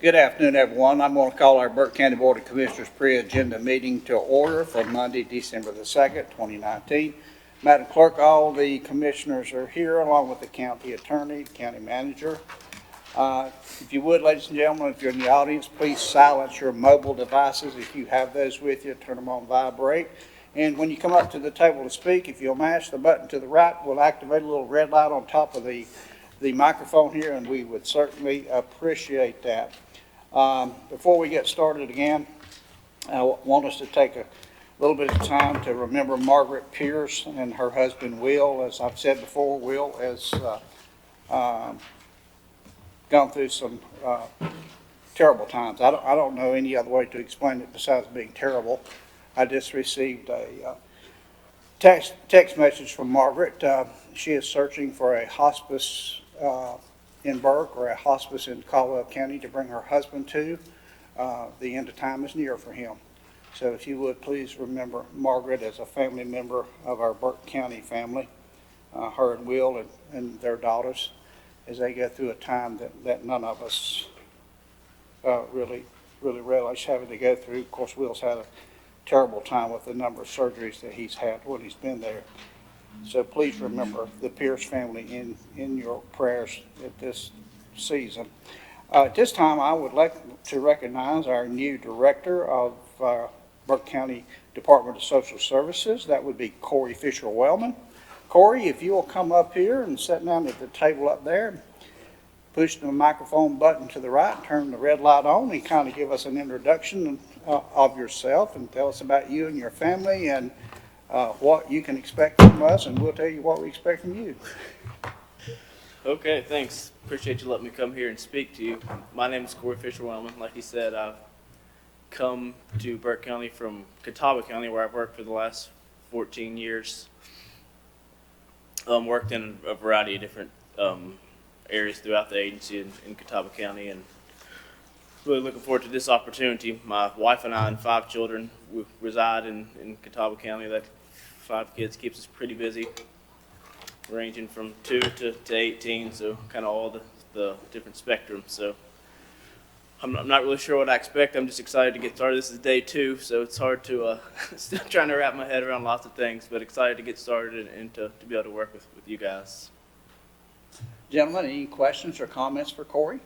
Good afternoon, everyone. I'm going to call our Burke County Board of Commissioners pre-agenda meeting to order for Monday, December the 2nd, 2019. Madam Clerk, all the commissioners are here along with the county attorney, county manager. If you would, ladies and gentlemen, if you're in the audience, please silence your mobile devices. If you have those with you, turn them on vibrate. And when you come up to the table to speak, if you'll mash the button to the right, we'll activate a little red light on top of the microphone here, and we would certainly appreciate that. Before we get started again, I want us to take a little bit of time to remember Margaret Pierce and her husband Will. As I've said before, Will has gone through some terrible times. I don't know any other way to explain it besides being terrible. I just received a text message from Margaret. She is searching for a hospice in Burke or a hospice in Caldwell County to bring her husband to. The end of time is near for him. So if you would please remember Margaret as a family member of our Burke County family, her and Will and their daughters, as they go through a time that none of us really relish having to go through. Of course, Will's had a terrible time with the number of surgeries that he's had when he's been there. So please remember the Pierce family in your prayers at this season. At this time, I would like to recognize our new director of Burke County Department of Social Services. That would be Corey Fisher-Wellman. Corey, if you will come up here and sit down at the table up there, push the microphone button to the right, turn the red light on, and kind of give us an introduction of yourself and tell us about you and your family and what you can expect from us, and we'll tell you what we expect from you. Okay, thanks. Appreciate you letting me come here and speak to you. My name is Corey Fisher-Wellman. Like you said, I've come to Burke County from Catawba County, where I've worked for the last 14 years. Worked in a variety of different areas throughout the agency in Catawba County, and really looking forward to this opportunity. My wife and I and 5 children reside in Catawba County. That 5 kids keeps us pretty busy, ranging from 2 to 18, so kind of all the different spectrum. So I'm not really sure what I expect. I'm just excited to get started. This is day 2, so it's hard to still trying to wrap my head around lots of things, but excited to get started and to be able to work with you guys. Gentlemen, any questions or comments for Corey?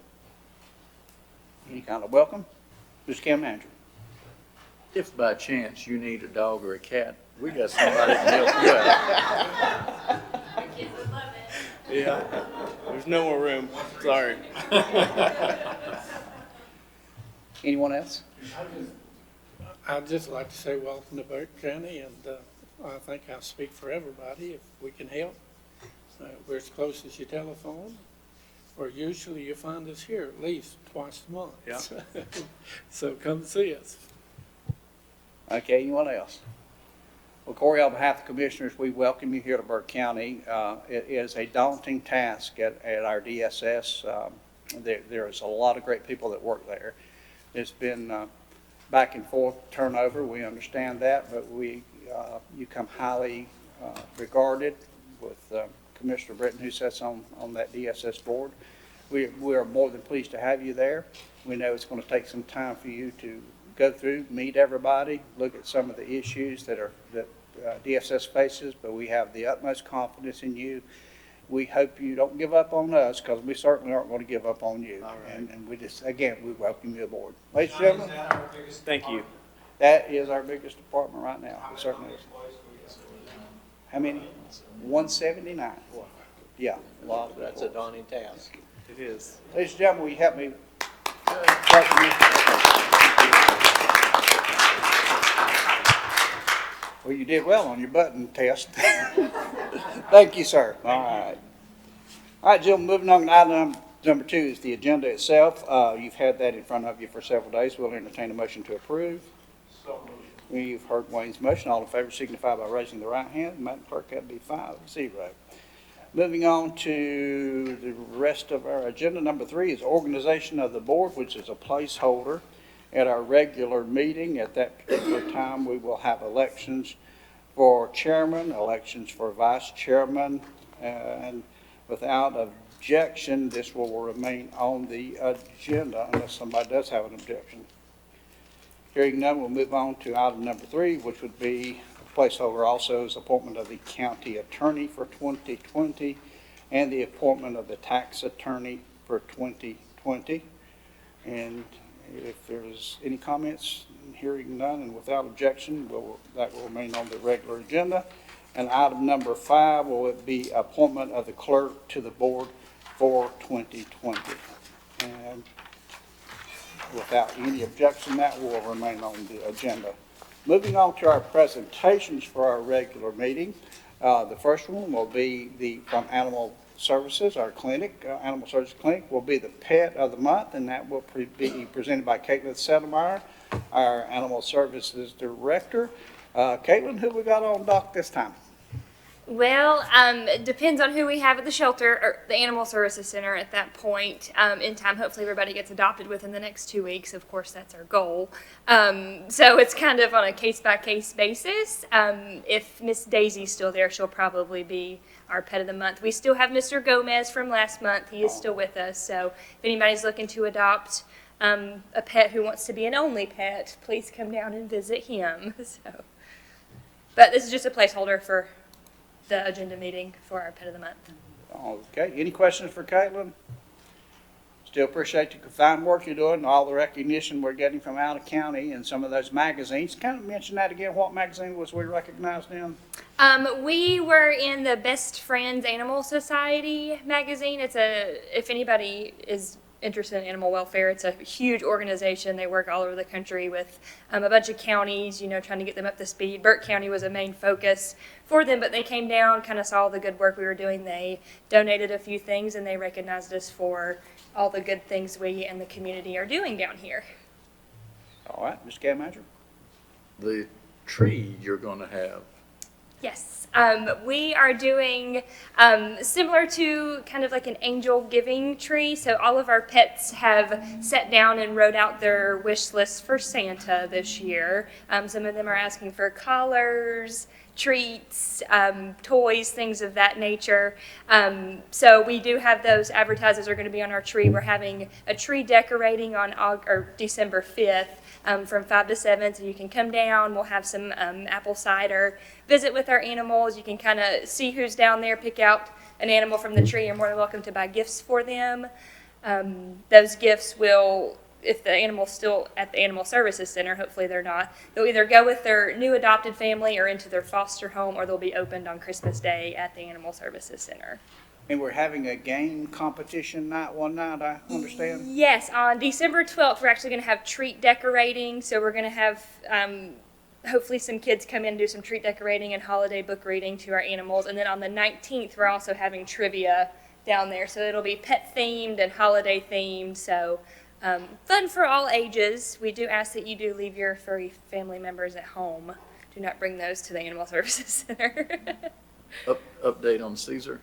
Any kind of welcome? Mr. County Manager. If by chance you need a dog or a cat, we got somebody to help you out. Yeah, there's no more room. Sorry. Anyone else? I'd just like to say welcome to Burke County, and I think I speak for everybody if we can help. We're as close as your telephone, or usually you find us here at least twice a month. Yeah. So come see us. Okay, anyone else? Well, Corey, on behalf of the commissioners, we welcome you here to Burke County. It is a daunting task at our DSS. There is a lot of great people that work there. It's been back and forth turnover. We understand that, but you come highly regarded with Commissioner Britton, who sits on that DSS board. We are more than pleased to have you there. We know it's going to take some time for you to go through, meet everybody, look at some of the issues that DSS faces, but we have the utmost confidence in you. We hope you don't give up on us, because we certainly aren't going to give up on you. Right. And we just, again, we welcome you aboard. Ladies and gentlemen, Thank you. that is our biggest department right now. It certainly is. How many? 179. Yeah, a lot of That's a daunting task. It is. Ladies and gentlemen, will you help me? Well, you did well on your button test. Thank you, sir. All right. All right, gentlemen, moving on to item number 2 is the agenda itself. You've had that in front of you for several days. We'll entertain a motion to approve. You've heard Wayne's motion. All in favor signify by raising the right hand. Madam Clerk, that'd be 5-0. Moving on to the rest of our agenda. Number 3 is organization of the board, which is a placeholder at our regular meeting. At that particular time, we will have elections for chairman, elections for vice chairman, and without a objection, this will remain on the agenda unless somebody does have an objection. Hearing none, we'll move on to item number 3, which would be a placeholder also is appointment of the county attorney for 2020 and the appointment of the tax attorney for 2020. And if there's any comments, hearing none and without objection, that will remain on the regular agenda. And item number 5 will it be appointment of the clerk to the board for 2020. And without any objection, that will remain on the agenda. Moving on to our presentations for our regular meeting. The first one will be from Animal Services, our clinic, Animal Services Clinic, will be the Pet of the Month, and that will be presented by Caitlin Settlemyer, our Animal Services Director. Caitlin, who we got on dock this time? Well, it depends on who we have at the shelter or the Animal Services Center at that point in time. Hopefully everybody gets adopted within the next 2 weeks. Of course, that's our goal. So it's kind of on a case-by-case basis. If Miss Daisy's still there, she'll probably be our Pet of the Month. We still have Mr. Gomez from last month. He is still with us. So if anybody's looking to adopt a pet who wants to be an only pet, please come down and visit him. But this is just a placeholder for the agenda meeting for our Pet of the Month. Okay, any questions for Caitlin? Still appreciate the fine work you're doing, all the recognition we're getting from out of county and some of those magazines. Kind of mention that again, what magazine was we recognized in? We were in the Best Friends Animal Society magazine. If anybody is interested in animal welfare, it's a huge organization. They work all over the country with a bunch of counties, trying to get them up to speed. Burke County was a main focus for them, but they came down, kind of saw the good work we were doing. They donated a few things, and they recognized us for all the good things we and the community are doing down here. All right, Mr. County Manager. The tree you're going to have. Yes, we are doing similar to kind of like an angel giving tree. So all of our pets have sat down and wrote out their wish list for Santa this year. Some of them are asking for collars, treats, toys, things of that nature. So we do have those advertisements are going to be on our tree. We're having a tree decorating on December 5th. From 5 to 7, so you can come down. We'll have some apple cider, visit with our animals. You can kind of see who's down there, pick out an animal from the tree. You're more than welcome to buy gifts for them. Those gifts will, if the animal's still at the Animal Services Center, hopefully they're not, they'll either go with their new adopted family or into their foster home, or they'll be opened on Christmas Day at the Animal Services Center. And we're having a game competition one night, I understand? Yes, on December 12th, we're actually going to have treat decorating. So we're going to have hopefully some kids come in and do some treat decorating and holiday book reading to our animals. And then on the 19th, we're also having trivia down there. So it'll be pet themed and holiday themed. So fun for all ages. We do ask that you do leave your furry family members at home. Do not bring those to the Animal Services Center. Update on Caesar.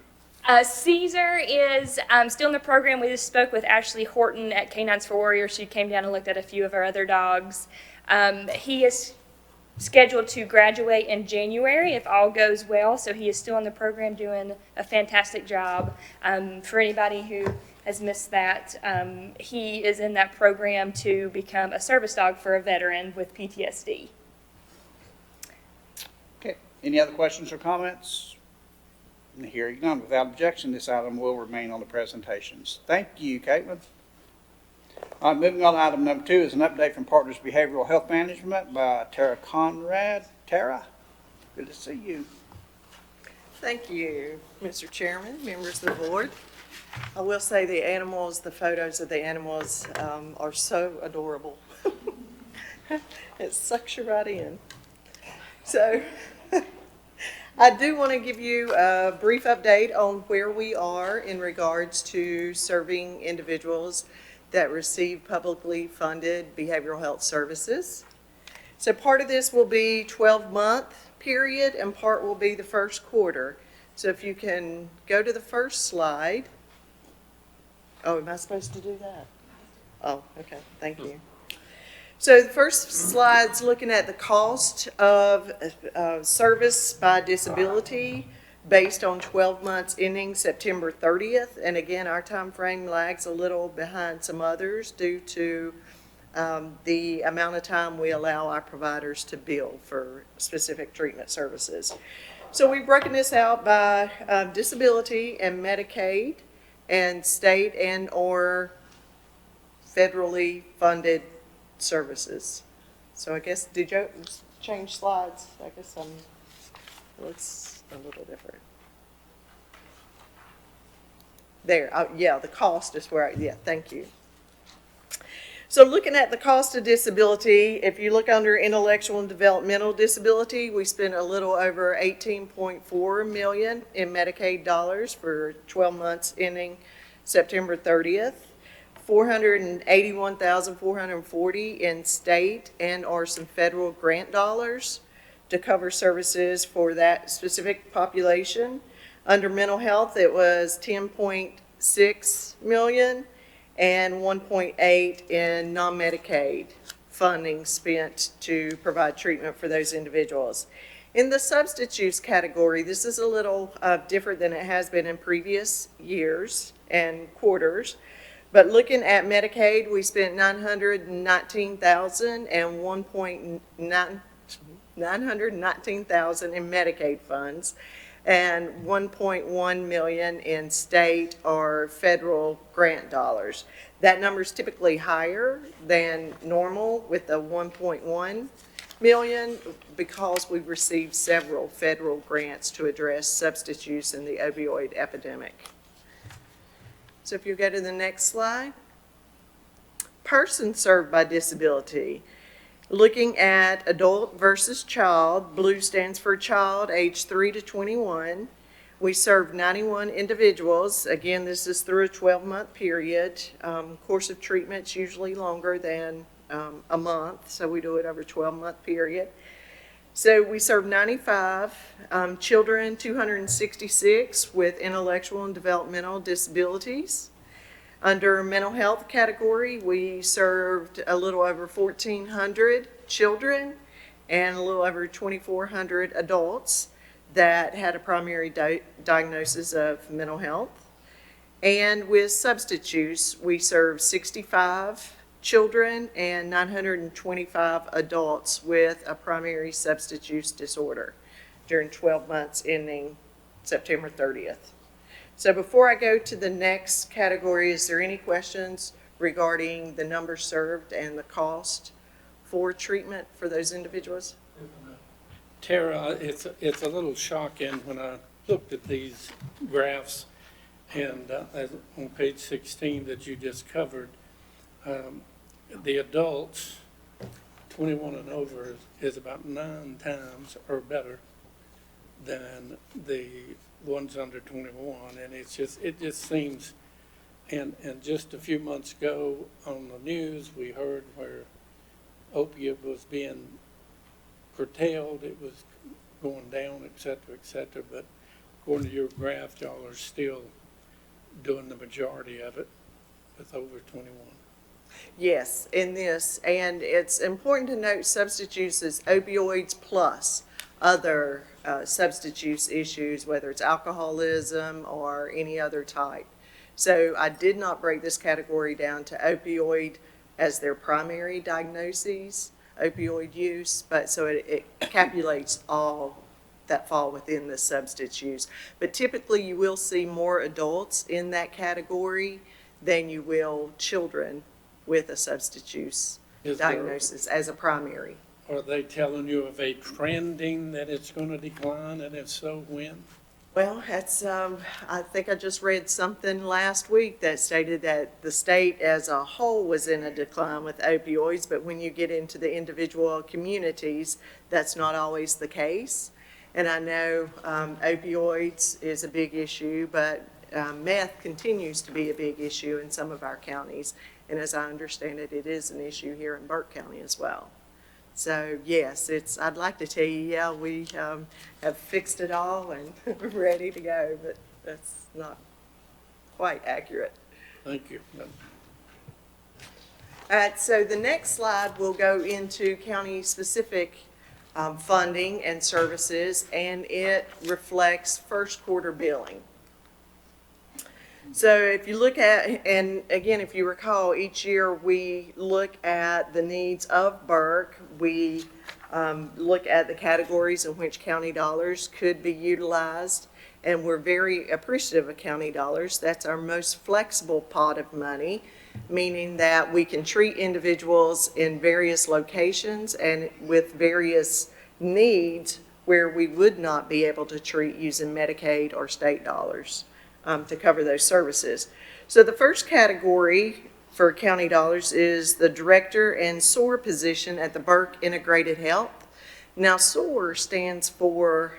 Caesar is still in the program. We just spoke with Ashley Horton at Canines for Warriors. She came down and looked at a few of our other dogs. He is scheduled to graduate in January if all goes well, so he is still in the program doing a fantastic job. For anybody who has missed that, he is in that program to become a service dog for a veteran with PTSD. Okay, any other questions or comments? Hearing none, without objection, this item will remain on the presentations. Thank you, Caitlin. All right, moving on to item number 2 is an update from Partners Behavioral Health Management by Tara Conrad. Tara, good to see you. Thank you, Mr. Chairman, members of the board. I will say the photos of the animals are so adorable. It sucks you right in. So I do want to give you a brief update on where we are in regards to serving individuals that receive publicly funded behavioral health services. So part of this will be 12-month period and part will be the first quarter. So if you can go to the first slide. Oh, am I supposed to do that? Oh, okay, thank you. So the first slide's looking at the cost of service by disability based on 12 months ending September 30th. And again, our time frame lags a little behind some others due to the amount of time we allow our providers to bill for specific treatment services. So we've broken this out by disability and Medicaid and state and or federally funded services. So I guess, did you change slides? I guess looks a little different. There, yeah, the cost is where, yeah, thank you. So looking at the cost of disability, if you look under intellectual and developmental disability, we spent a little over $18.4 million in Medicaid dollars for 12 months ending September 30th, $481,440 in state and or some federal grant dollars to cover services for that specific population. Under mental health, it was $10.6 million. And 1.8 in non-Medicaid funding spent to provide treatment for those individuals. In the substance use category, this is a little different than it has been in previous years and quarters. But looking at Medicaid, we spent $919,000 and $919,000 in Medicaid funds, and $1.1 million in state or federal grant dollars. That number is typically higher than normal with the $1.1 million because we've received several federal grants to address substance use and the opioid epidemic. So if you go to the next slide. Persons served by disability. Looking at adult versus child, blue stands for child, age 3 to 21. We served 91 individuals. Again, this is through a 12-month period. Course of treatment's usually longer than a month, so we do it over a 12-month period. So we served 95 children, 266 with intellectual and developmental disabilities. Under mental health category, we served a little over 1,400 children and a little over 2,400 adults that had a primary diagnosis of mental health. And with substance use, we served 65 children and 925 adults with a primary substance use disorder during 12 months ending September 30th. So before I go to the next category, is there any questions regarding the number served and the cost for treatment for those individuals? Tara, it's a little shocking when I looked at these graphs and as on page 16 that you just covered, the adults 21 and over is about 9 times or better than the ones under 21, and it just seems, and just a few months ago on the news we heard where opiate was being curtailed, it was going down, et cetera, but according to your graph, y'all are still doing the majority of it with over 21. Yes, in this, and it's important to note substance use is opioids plus other substance use issues, whether it's alcoholism or any other type. So I did not break this category down to opioid as their primary diagnoses, opioid use, but so it calculates all that fall within the substance use. But typically you will see more adults in that category than you will children with a substance use diagnosis as a primary. Are they telling you of a trending that it's going to decline, and if so, when? Well, that's, I think I just read something last week that stated that the state as a whole was in a decline with opioids, but when you get into the individual communities, that's not always the case. And I know opioids is a big issue, but meth continues to be a big issue in some of our counties. And as I understand it, it is an issue here in Burke County as well. So yes, I'd like to tell you, yeah, we have fixed it all and we're ready to go, but that's not quite accurate. Thank you. All right, so the next slide will go into county-specific funding and services, and it reflects first quarter billing. So if you look at, and again, if you recall, each year we look at the needs of Burke. We look at the categories in which county dollars could be utilized, and we're very appreciative of county dollars. That's our most flexible pot of money, meaning that we can treat individuals in various locations and with various needs where we would not be able to treat using Medicaid or state dollars to cover those services. So the first category for county dollars is the director and SOAR position at the Burke Integrated Health. Now SOAR stands for,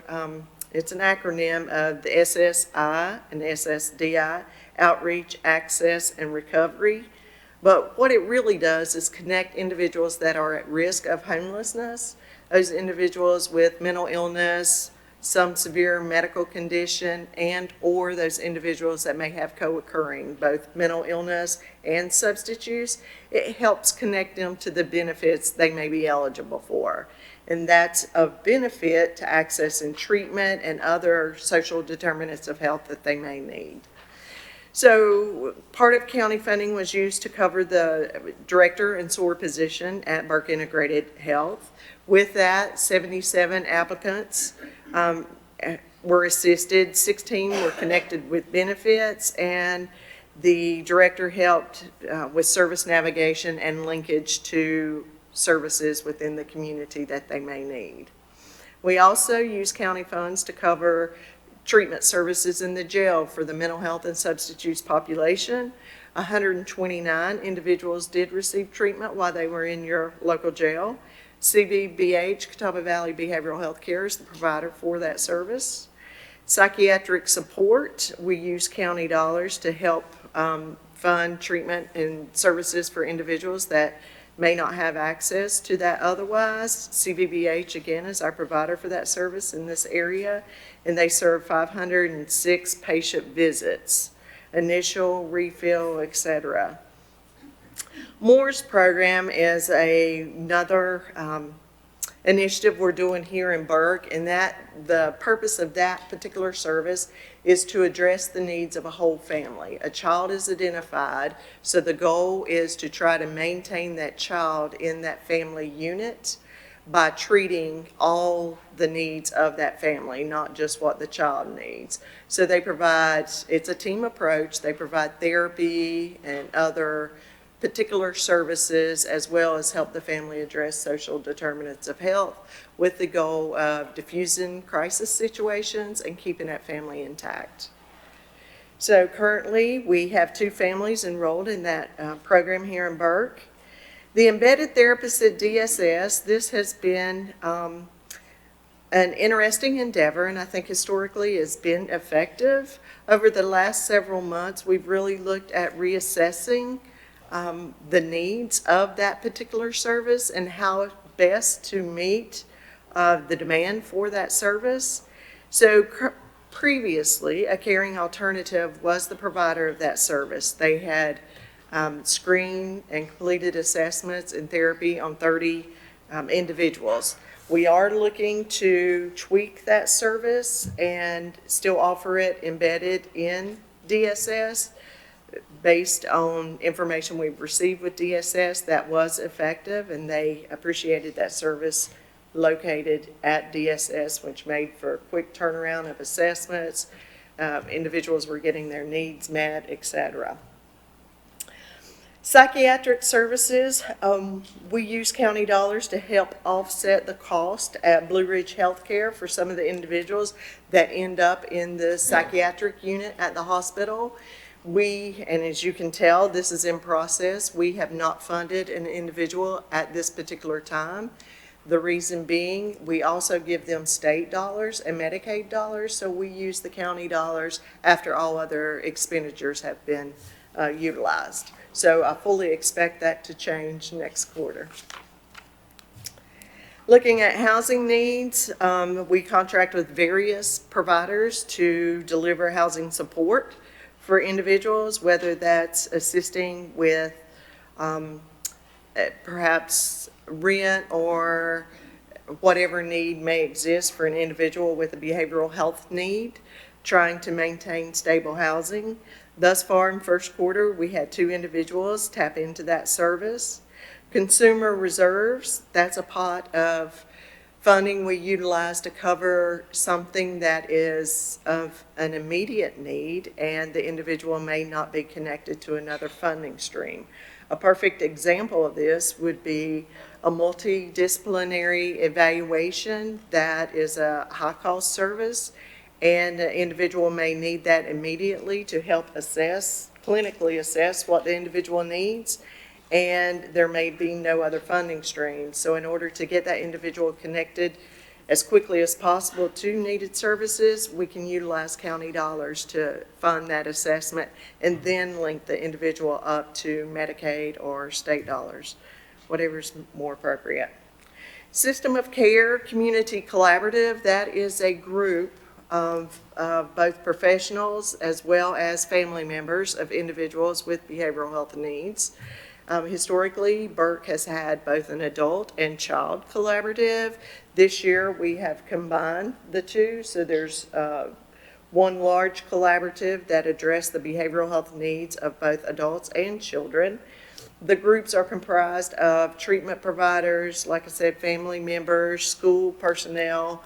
it's an acronym of the SSI and SSDI, Outreach, Access, and Recovery. But what it really does is connect individuals that are at risk of homelessness, those individuals with mental illness, some severe medical condition, and or those individuals that may have co-occurring, both mental illness and substance use. It helps connect them to the benefits they may be eligible for. And that's of benefit to accessing treatment and other social determinants of health that they may need. So part of county funding was used to cover the director and SOAR position at Burke Integrated Health. With that, 77 applicants were assisted, 16 were connected with benefits, and the director helped with service navigation and linkage to services within the community that they may need. We also use county funds to cover treatment services in the jail for the mental health and substance use population. 129 individuals did receive treatment while they were in your local jail. CVBH, Catawba Valley Behavioral Health Care, is the provider for that service. Psychiatric support, we use county dollars to help fund treatment and services for individuals that may not have access to that otherwise. CVBH, again, is our provider for that service in this area, and they serve 506 patient visits, initial, refill, etc. Moore's program is another initiative we're doing here in Burke, and that the purpose of that particular service is to address the needs of a whole family. A child is identified, so the goal is to try to maintain that child in that family unit by treating all the needs of that family, not just what the child needs. So they provide, it's a team approach, they provide therapy and other particular services, as well as help the family address social determinants of health with the goal of diffusing crisis situations and keeping that family intact. So currently we have 2 families enrolled in that program here in Burke. The embedded therapist at DSS, this has been an interesting endeavor, and I think historically has been effective. Over the last several months, we've really looked at reassessing the needs of that particular service and how best to meet the demand for that service. So previously, a caring alternative was the provider of that service. They had screened and completed assessments and therapy on 30 individuals. We are looking to tweak that service and still offer it embedded in DSS. Based on information we've received with DSS, that was effective, and they appreciated that service located at DSS, which made for a quick turnaround of assessments. Individuals were getting their needs met, etc. Psychiatric Services, we use county dollars to help offset the cost at Blue Ridge Healthcare for some of the individuals that end up in the psychiatric unit at the hospital. And as you can tell, this is in process. We have not funded an individual at this particular time. The reason being, we also give them state dollars and Medicaid dollars, so we use the county dollars after all other expenditures have been utilized. So I fully expect that to change next quarter. Looking at housing needs, we contract with various providers to deliver housing support for individuals, whether that's assisting with perhaps rent or whatever need may exist for an individual with a behavioral health need, trying to maintain stable housing. Thus far in first quarter, we had 2 individuals tap into that service. Consumer reserves, that's a pot of funding we utilize to cover something that is of an immediate need and the individual may not be connected to another funding stream. A perfect example of this would be a multidisciplinary evaluation that is a high-cost service, and an individual may need that immediately to help clinically assess what the individual needs, and there may be no other funding stream. So in order to get that individual connected as quickly as possible to needed services, we can utilize county dollars to fund that assessment and then link the individual up to Medicaid or state dollars, whatever's more appropriate. System of Care Community Collaborative, that is a group of both professionals as well as family members of individuals with behavioral health needs. Historically, Burke has had both an adult and child collaborative. This year, we have combined the two, so there's one large collaborative that addressed the behavioral health needs of both adults and children. The groups are comprised of treatment providers, like I said, family members, school personnel,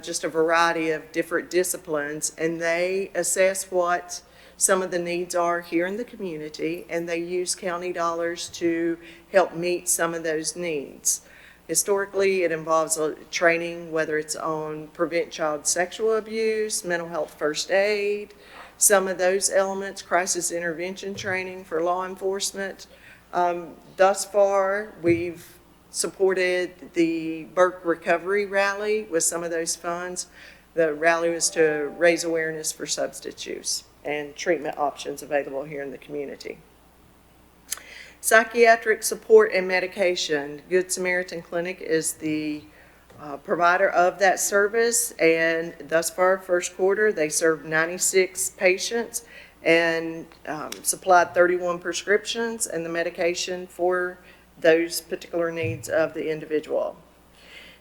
just a variety of different disciplines, and they assess what some of the needs are here in the community, and they use county dollars to help meet some of those needs. Historically, it involves training, whether it's on prevent child sexual abuse, mental health first aid, some of those elements, crisis intervention training for law enforcement. Thus far, we've supported the Burke Recovery Rally with some of those funds. The rally was to raise awareness for substance use and treatment options available here in the community. Psychiatric support and medication. Good Samaritan Clinic is the provider of that service, and thus far, first quarter, they served 96 patients and supplied 31 prescriptions and the medication for those particular needs of the individual.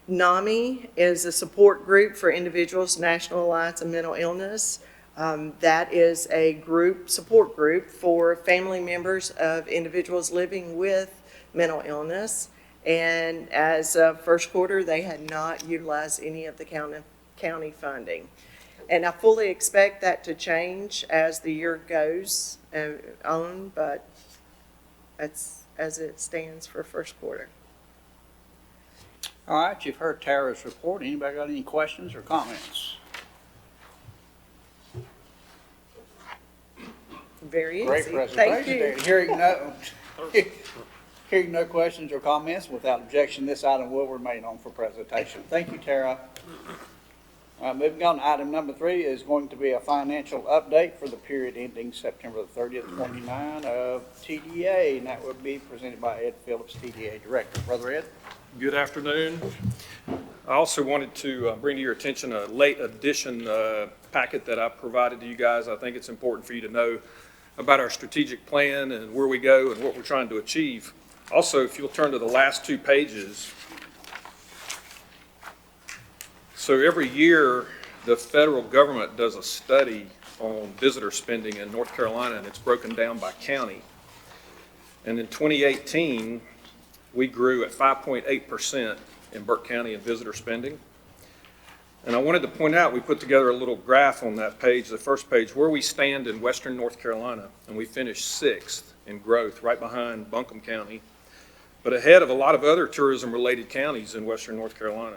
NAMI is a support group for individuals, National Alliance of Mental Illness. That is a support group for family members of individuals living with mental illness. And as of first quarter, they had not utilized any of the county funding. And I fully expect that to change as the year goes on, but that's as it stands for first quarter. All right, you've heard Tara's report. Anybody got any questions or comments? Very easy. Great Thank presentation. you. Hearing no questions or comments, without objection, this item will remain on for presentation. Thank you, Tara. Moving on, item number 3 is going to be a financial update for the period ending September the 30th, 2029 of TDA, and that will be presented by Ed Phillips, TDA Director. Brother Ed? Good afternoon. I also wanted to bring to your attention a late edition packet that I provided to you guys. I think it's important for you to know about our strategic plan and where we go and what we're trying to achieve. Also, if you'll turn to the last 2 pages. So every year, the federal government does a study on visitor spending in North Carolina, and it's broken down by county. And in 2018, we grew at 5.8% in Burke County in visitor spending. And I wanted to point out, we put together a little graph on that page, the first page, where we stand in western North Carolina, and we finished 6th in growth, right behind Buncombe County, but ahead of a lot of other tourism-related counties in western North Carolina.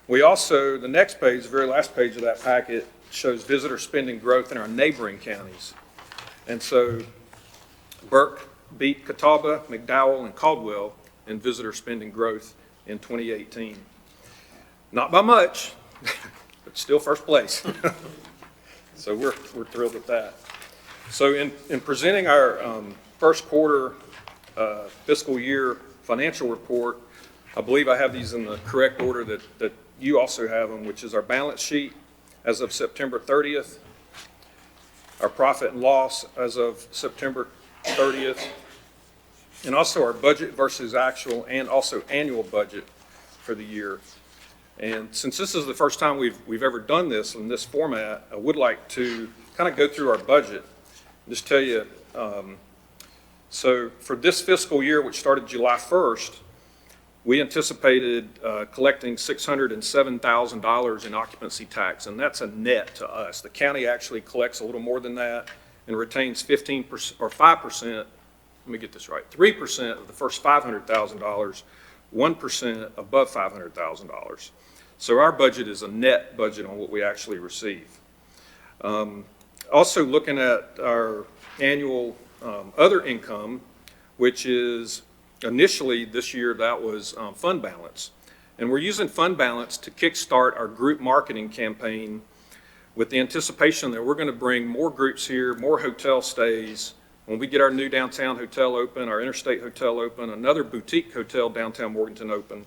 We also, the next page, the very last page of that packet, shows visitor spending growth in our neighboring counties. And so Burke beat Catawba, McDowell, and Caldwell in visitor spending growth in 2018. Not by much, but still first place. So we're thrilled with that. So in presenting our first quarter fiscal year financial report, I believe I have these in the correct order that you also have them, which is our balance sheet as of September 30th, our profit and loss as of September 30th, and also our budget versus actual and also annual budget for the year. And since this is the first time we've ever done this in this format, I would like to kind of go through our budget. Just tell you, so for this fiscal year, which started July 1st, we anticipated collecting $607,000 in occupancy tax, and that's a net to us. The county actually collects a little more than that and retains 15% or 5%, let me get this right, 3% of the first $500,000, 1% above $500,000. So our budget is a net budget on what we actually receive. Also looking at our annual other income, which is initially this year that was fund balance. And we're using fund balance to kickstart our group marketing campaign with the anticipation that we're going to bring more groups here, more hotel stays. When we get our new downtown hotel open, our interstate hotel open, another boutique hotel downtown Morganton open,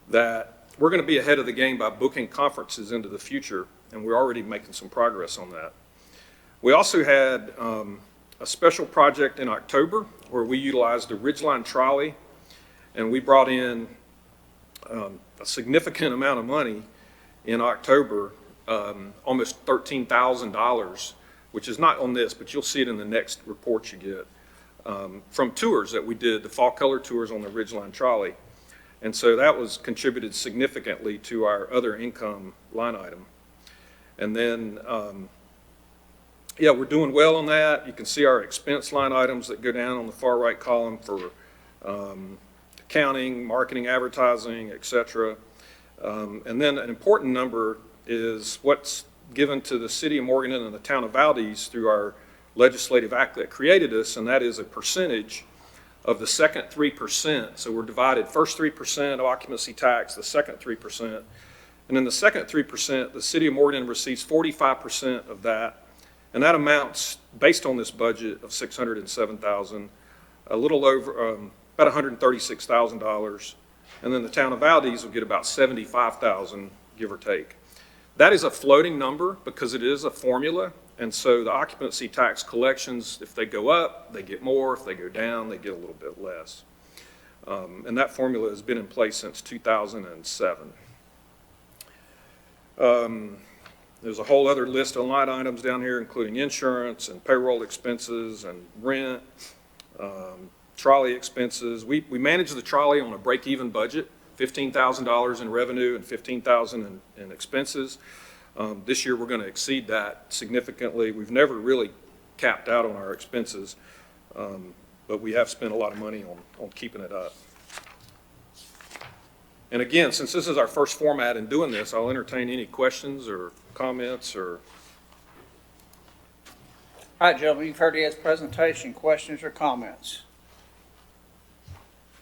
that we're going to be ahead of the game by booking conferences into the future, and we're already making some progress on that. We also had a special project in October where we utilized the Ridgeline trolley, and we brought in a significant amount of money in October, almost $13,000, which is not on this, but you'll see it in the next report you get, from tours that we did, the fall color tours on the Ridgeline trolley. And so that was contributed significantly to our other income line item. And then, yeah, we're doing well on that. You can see our expense line items that go down on the far right column for accounting, marketing, advertising, et cetera. And then an important number is what's given to the city of Morganton and the town of Valdez through our legislative act that created us, and that is a percentage of the second 3%. So we're divided first 3% of occupancy tax, the second 3%. And then the second 3%, the city of Morganton receives 45% of that. And that amounts, based on this budget of $607,000, a little over, about $136,000. And then the town of Valdez will get about $75,000, give or take. That is a floating number because it is a formula. And so the occupancy tax collections, if they go up, they get more. If they go down, they get a little bit less. And that formula has been in place since 2007. There's a whole other list of line items down here, including insurance and payroll expenses and rent, trolley expenses. We manage the trolley on a break-even budget, $15,000 in revenue and $15,000 in expenses. This year we're going to exceed that significantly. We've never really capped out on our expenses, but we have spent a lot of money on keeping it up. And again, since this is our first format in doing this, I'll entertain any questions or comments or. All right, gentlemen, you've heard Ed's presentation. Questions or comments?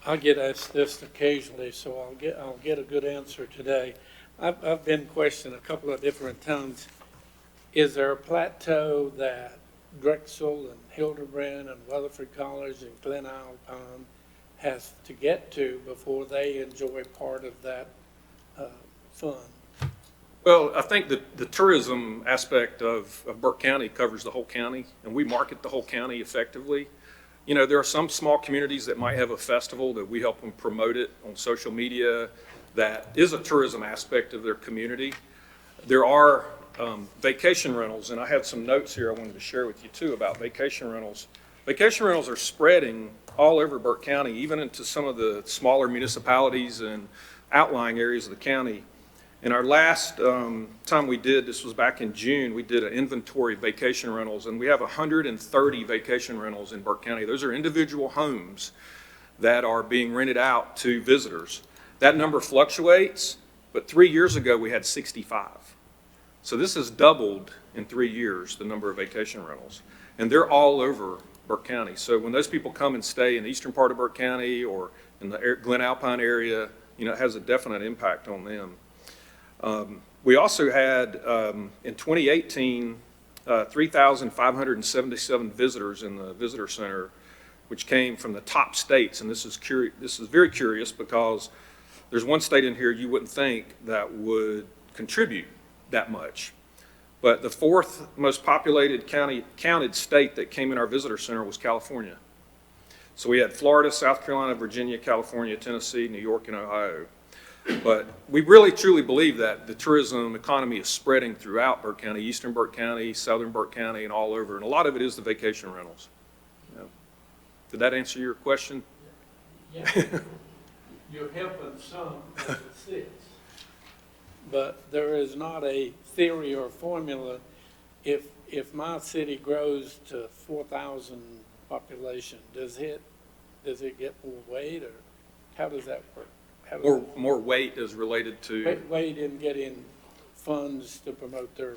I get asked this occasionally, so I'll get a good answer today. I've been questioned a couple of different times. Is there a plateau that Drexel and Hildebrand and Weatherford College and Glen Alpine has to get to before they enjoy part of that fund? Well, I think the tourism aspect of Burke County covers the whole county, and we market the whole county effectively. You know, there are some small communities that might have a festival that we help them promote it on social media. That is a tourism aspect of their community. There are vacation rentals, and I had some notes here I wanted to share with you too about vacation rentals. Vacation rentals are spreading all over Burke County, even into some of the smaller municipalities and outlying areas of the county. In our last time we did, this was back in June, we did an inventory of vacation rentals, and we have 130 vacation rentals in Burke County. Those are individual homes that are being rented out to visitors. That number fluctuates, but 3 years ago we had 65. So this has doubled in 3 years, the number of vacation rentals. And they're all over Burke County. So when those people come and stay in the eastern part of Burke County or in the Glen Alpine area, you know, it has a definite impact on them. We also had, in 2018, 3,577 visitors in the visitor center, which came from the top states. And this is very curious because there's one state in here you wouldn't think that would contribute that much. But the fourth most populated counted state that came in our visitor center was California. So we had Florida, South Carolina, Virginia, California, Tennessee, New York, and Ohio. But we really truly believe that the tourism economy is spreading throughout Burke County, eastern Burke County, southern Burke County, and all over. And a lot of it is the vacation rentals. You know. Did that answer your question? Yeah. You're helping some as it sits. But there is not a theory or formula. If my city grows to 4,000 population, does it get more weight, or how does that work? More weight is related to. Weight in getting funds to promote their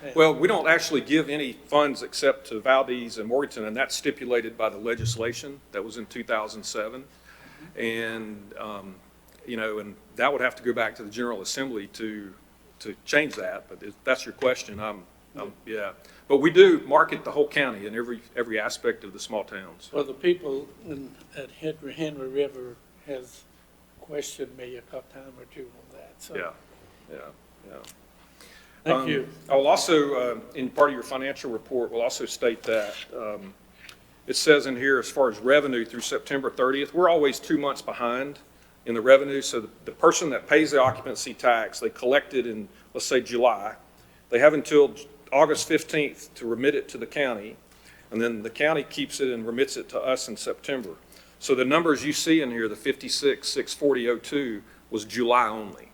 town. Well, we don't actually give any funds except to Valdez and Morganton, and that's stipulated by the legislation that was in 2007. And, you know, and that would have to go back to the General Assembly to change that. But if that's your question, yeah. But we do market the whole county in every aspect of the small towns. Well, the people at Henry River has questioned me a time or two on that, so. Yeah. Thank you. I will also, in part of your financial report, will also state that it says in here, as far as revenue through September 30th, we're always 2 months behind in the revenue. So the person that pays the occupancy tax, they collect it in, let's say, July. They have until August 15th to remit it to the county, and then the county keeps it and remits it to us in September. So the numbers you see in here, the 56,640.02, was July only.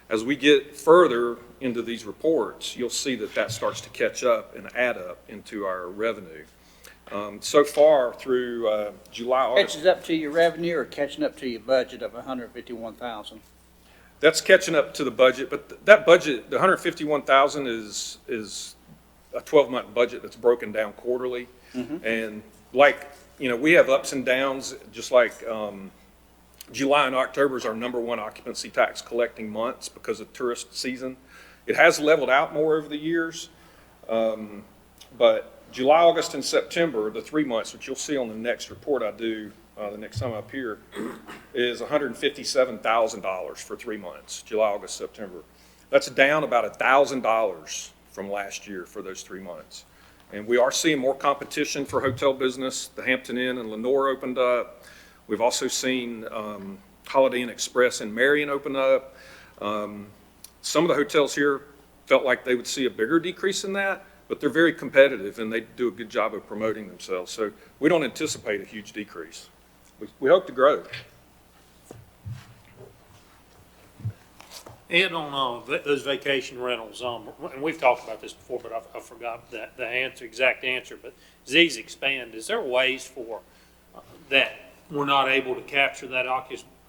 As we get further into these reports, you'll see that starts to catch up and add up into our revenue. So far through July, August. Catches up to your revenue or catching up to your budget of 151,000? That's catching up to the budget, but that budget, the 151,000 is a 12-month budget that's broken down quarterly. Mm-hmm. And like, you know, we have ups and downs, just like July and October is our #1 occupancy tax collecting months because of tourist season. It has leveled out more over the years, but July, August, and September, the 3 months, which you'll see on the next report I do the next time up here, is $157,000 for 3 months, July, August, September. That's down about $1,000 from last year for those 3 months. And we are seeing more competition for hotel business. The Hampton Inn and Lenore opened up. We've also seen Holiday Inn Express in Marion open up. Some of the hotels here felt like they would see a bigger decrease in that, but they're very competitive and they do a good job of promoting themselves. So we don't anticipate a huge decrease. We hope to grow. Ed, on those vacation rentals, and we've talked about this before, but I forgot the exact answer, but Z's expand, is there ways for that we're not able to capture that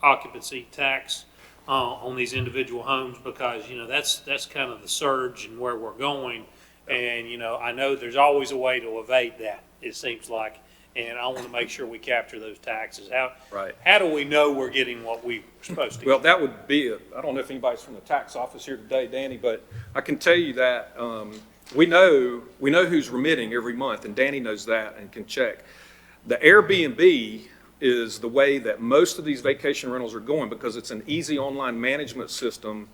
occupancy tax on these individual homes? Because, you know, that's kind of the surge and where we're going. And, you know, I know there's always a way to evade that, it seems like. And I want to make sure we capture those taxes. How do we know we're getting what we're supposed to get? Well, that would be I don't know if anybody's from the tax office here today, Danny, but I can tell you that we know who's remitting every month, and Danny knows that and can check. The Airbnb is the way that most of these vacation rentals are going because it's an easy online management system,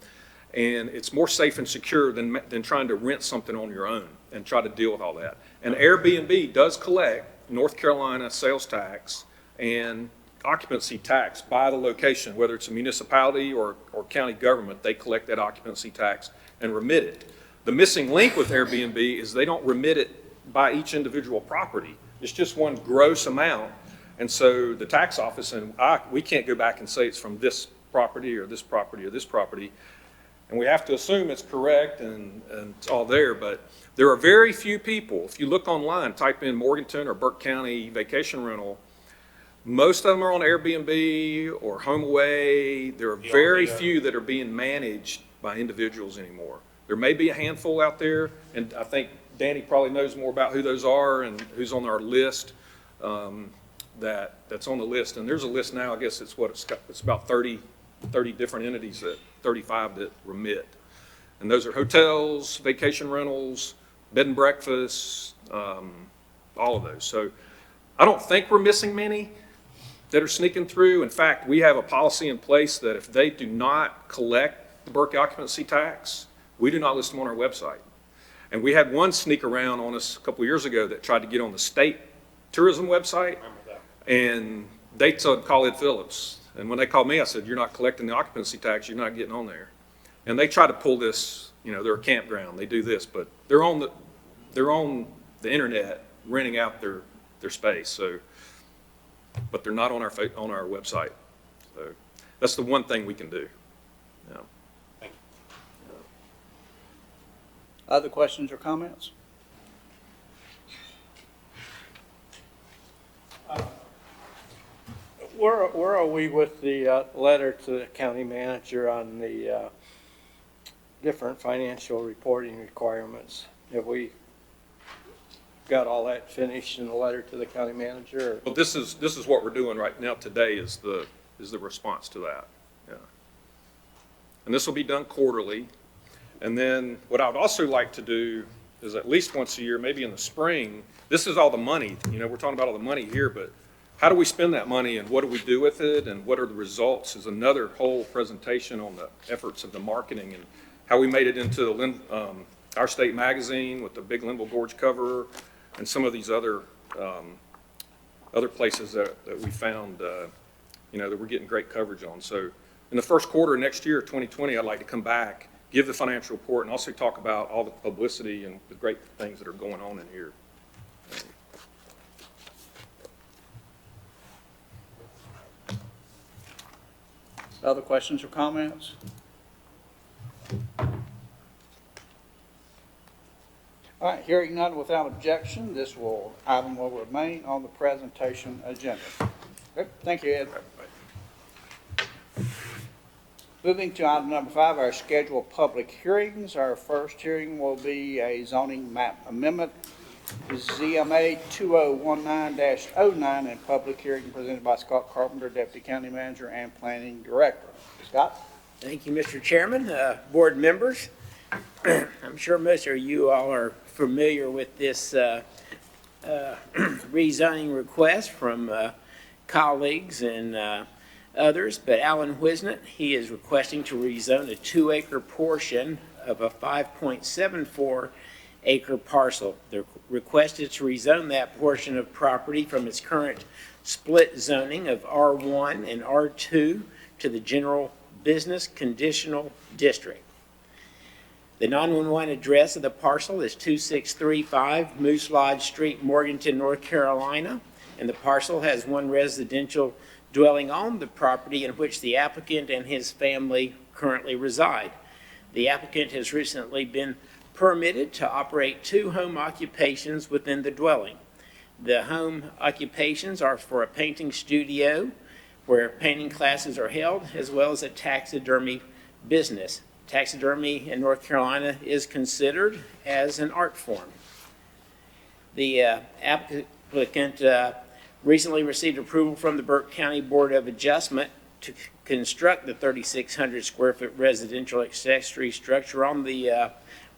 and it's more safe and secure than trying to rent something on your own and try to deal with all that. And Airbnb does collect North Carolina sales tax and occupancy tax by the location, whether it's a municipality or county government. They collect that occupancy tax and remit it. The missing link with Airbnb is they don't remit it by each individual property. It's just one gross amount. And so the tax office we can't go back and say it's from this property or this property or this property. And we have to assume it's correct and it's all there, but there are very few people. If you look online, type in Morganton or Burke County vacation rental, most of them are on Airbnb or HomeAway. There are very few that are being managed by individuals anymore. There may be a handful out there, and I think Danny probably knows more about who those are and who's on our list. That's on the list, and there's a list now. I guess it's about 30 different entities, 35 that remit, and those are hotels, vacation rentals, bed and breakfast, all of those. So I don't think we're missing many that are sneaking through. In fact, we have a policy in place that if they do not collect the Burke occupancy tax, we do not list them on our website. And we had one sneak around on us a couple of years ago that tried to get on the state tourism website, and they told call Ed Phillips. And when they called me, I said, you're not collecting the occupancy tax, you're not getting on there. And they try to pull this, they're a campground, they do this, but they're on the internet renting out their space, so, but they're not on our website. So that's the one thing we can do. Yeah. Other questions or comments? Where are we with the letter to the county manager on the different financial reporting requirements? Have we got all that finished in the letter to the county manager? Well, this is what we're doing right now today is the response to that. Yeah. And this will be done quarterly. And then what I would also like to do is at least once a year, maybe in the spring, this is all the money, we're talking about all the money here, but how do we spend that money and what do we do with it and what are the results is another whole presentation on the efforts of the marketing and how we made it into our state magazine with the big Linville Gorge cover and some of these other places that we found, that we're getting great coverage on. So in the first quarter of next year, 2020, I'd like to come back, give the financial report, and also talk about all the publicity and the great things that are going on in here. Other questions or comments? All right, hearing none without objection, this item will remain on the presentation agenda. Okay, thank you, Ed. Moving to item number 5, our scheduled public hearings. Our first hearing will be a zoning map amendment, ZMA 2019-09, and public hearing presented by Scott Carpenter, Deputy County Manager and Planning Director. Scott? Thank you, Mr. Chairman, board members. I'm sure most of you all are familiar with this rezoning request from colleagues and others, but Alan Wisnett, he is requesting to rezone a 2-acre portion of a 5.74 acre parcel. The request is to rezone that portion of property from its current split zoning of R1 and R2 to the general business conditional district. The 911 address of the parcel is 2635 Moose Lodge Street, Morganton, North Carolina, and the parcel has one residential dwelling on the property in which the applicant and his family currently reside. The applicant has recently been permitted to operate 2 home occupations within the dwelling. The home occupations are for a painting studio where painting classes are held, as well as a taxidermy business. Taxidermy in North Carolina is considered as an art form. The applicant recently received approval from the Burke County Board of Adjustment to construct the 3,600 square foot residential accessory structure on the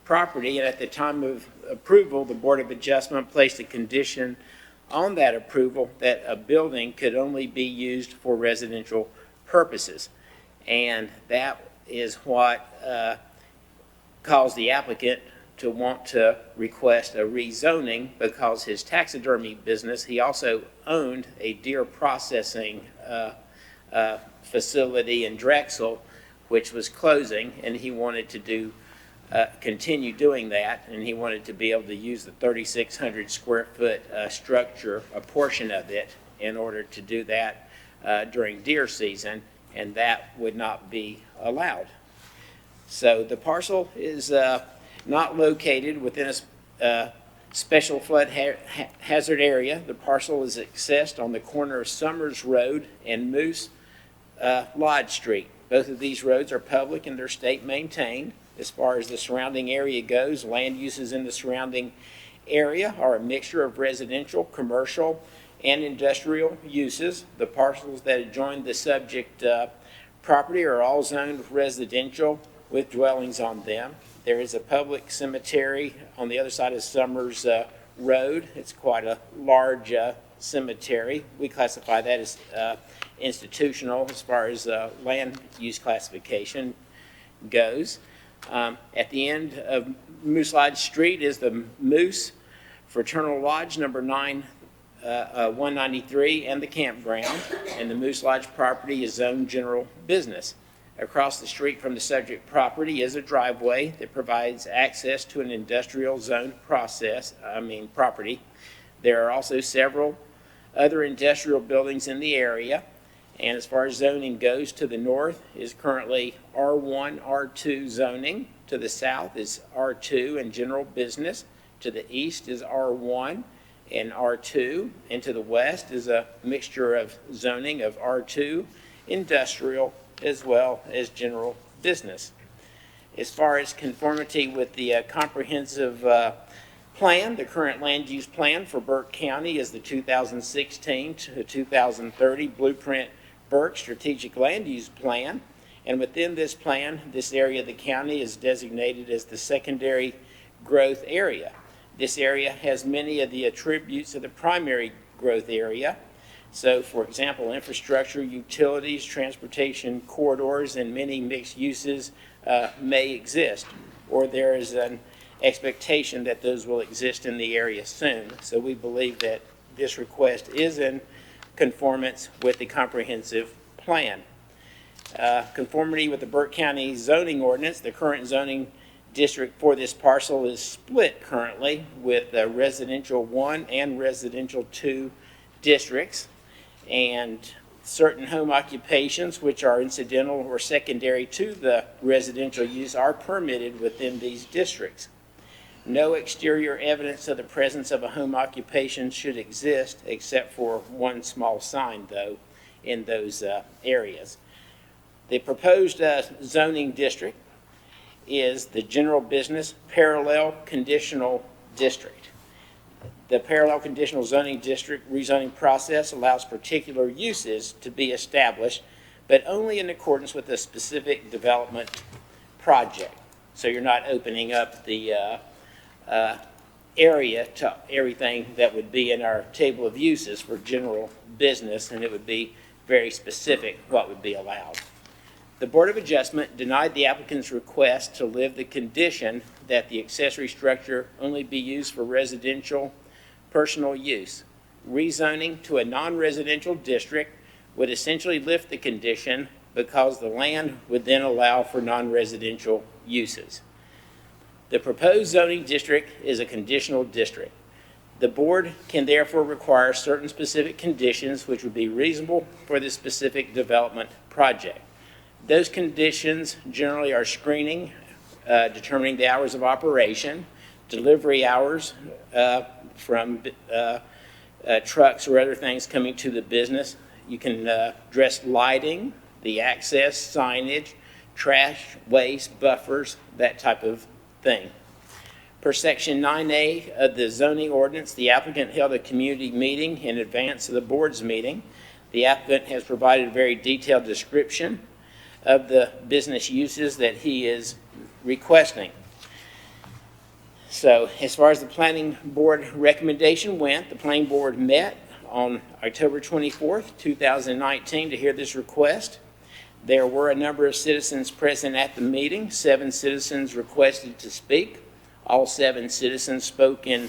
property, and at the time of approval, the Board of Adjustment placed a condition on that approval that a building could only be used for residential purposes. And that is what caused the applicant to want to request a rezoning, because his taxidermy business, he also owned a deer processing facility in Drexel, which was closing, and he wanted to continue doing that, and he wanted to be able to use the 3,600 square foot structure, a portion of it, in order to do that during deer season, and that would not be allowed. So the parcel is not located within a special flood hazard area. The parcel is accessed on the corner of Summers Road and Moose Lodge Street. Both of these roads are public and they're state maintained. As far as the surrounding area goes, land uses in the surrounding area are a mixture of residential, commercial, and industrial uses. The parcels that adjoin the subject property are all zoned residential with dwellings on them. There is a public cemetery on the other side of Summers Road. It's quite a large cemetery. We classify that as institutional as far as land use classification goes. At the end of Moose Lodge Street is the Moose Fraternal Lodge, number 9 193 and the campground, and the Moose Lodge property is zoned general business. Across the street from the subject property is a driveway that provides access to an industrial zone property. There are also several other industrial buildings in the area, and as far as zoning goes, to the north is currently R1, R2 zoning. To the south is R2 and general business. To the east is R1 and R2, and to the west is a mixture of zoning of R2, industrial, as well as general business. As far as conformity with the comprehensive plan, the current land use plan for Burke County is the 2016 to 2030 Blueprint Burke Strategic Land Use Plan. And within this plan, this area of the county is designated as the secondary growth area. This area has many of the attributes of the primary growth area. So, for example, infrastructure, utilities, transportation corridors, and many mixed uses may exist, or there is an expectation that those will exist in the area soon. So we believe that this request is in conformance with the comprehensive plan. Conformity with the Burke County zoning ordinance, the current zoning district for this parcel is split currently with residential 1 and residential 2 districts, and certain home occupations which are incidental or secondary to the residential use are permitted within these districts. No exterior evidence of the presence of a home occupation should exist except for one small sign, though, in those areas. The proposed zoning district is the general business parallel conditional district. The parallel conditional zoning district rezoning process allows particular uses to be established, but only in accordance with a specific development project. So you're not opening up the area to everything that would be in our table of uses for general business, and it would be very specific what would be allowed. The Board of Adjustment denied the applicant's request to lift the condition that the accessory structure only be used for residential personal use. Rezoning to a non-residential district would essentially lift the condition because the land would then allow for non-residential uses. The proposed zoning district is a conditional district. The board can therefore require certain specific conditions which would be reasonable for this specific development project. Those conditions generally are screening, determining the hours of operation, delivery hours from trucks or other things coming to the business. You can address lighting, the access, signage, trash, waste, buffers, that type of thing. Per Section 9A of the zoning ordinance, the applicant held a community meeting in advance of the board's meeting. The applicant has provided a very detailed description of the business uses that he is requesting. So as far as the planning board recommendation went, the planning board met on October 24th, 2019 to hear this request. There were a number of citizens present at the meeting. 7 citizens requested to speak. All 7 citizens spoke in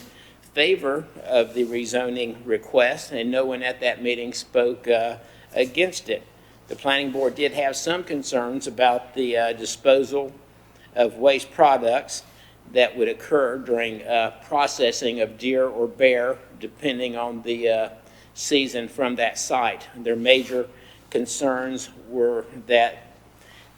favor of the rezoning request, and no one at that meeting spoke against it. The planning board did have some concerns about the disposal of waste products that would occur during processing of deer or bear, depending on the season from that site. Their major concerns were that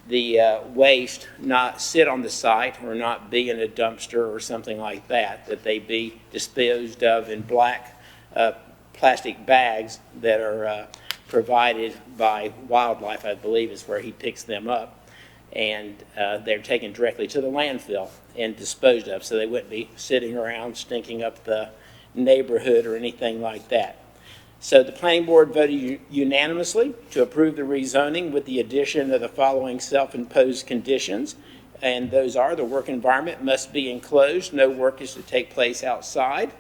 the waste not sit on the site or not be in a dumpster or something like that, that they be disposed of in black plastic bags that are provided by wildlife, I believe is where he picks them up, and they're taken directly to the landfill and disposed of, so they wouldn't be sitting around stinking up the neighborhood or anything like that. So the planning board voted unanimously to approve the rezoning with the addition of the following self-imposed conditions, and those are: the work environment must be enclosed, no work is to take place outside,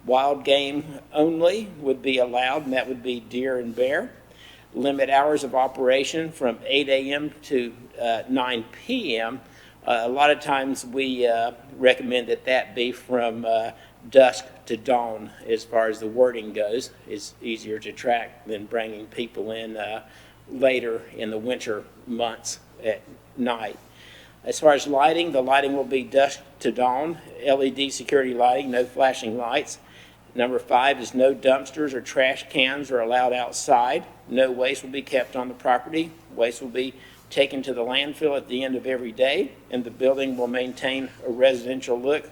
wild game only would be allowed, and that would be deer and bear. Limit hours of operation from 8 a.m. to 9 p.m. A lot of times we recommend that be from dusk to dawn as far as the wording goes. It's easier to track than bringing people in later in the winter months at night. As far as lighting, the lighting will be dusk to dawn, LED security lighting, no flashing lights. Number 5 is no dumpsters or trash cans are allowed outside. No waste will be kept on the property. Waste will be taken to the landfill at the end of every day, and the building will maintain a residential look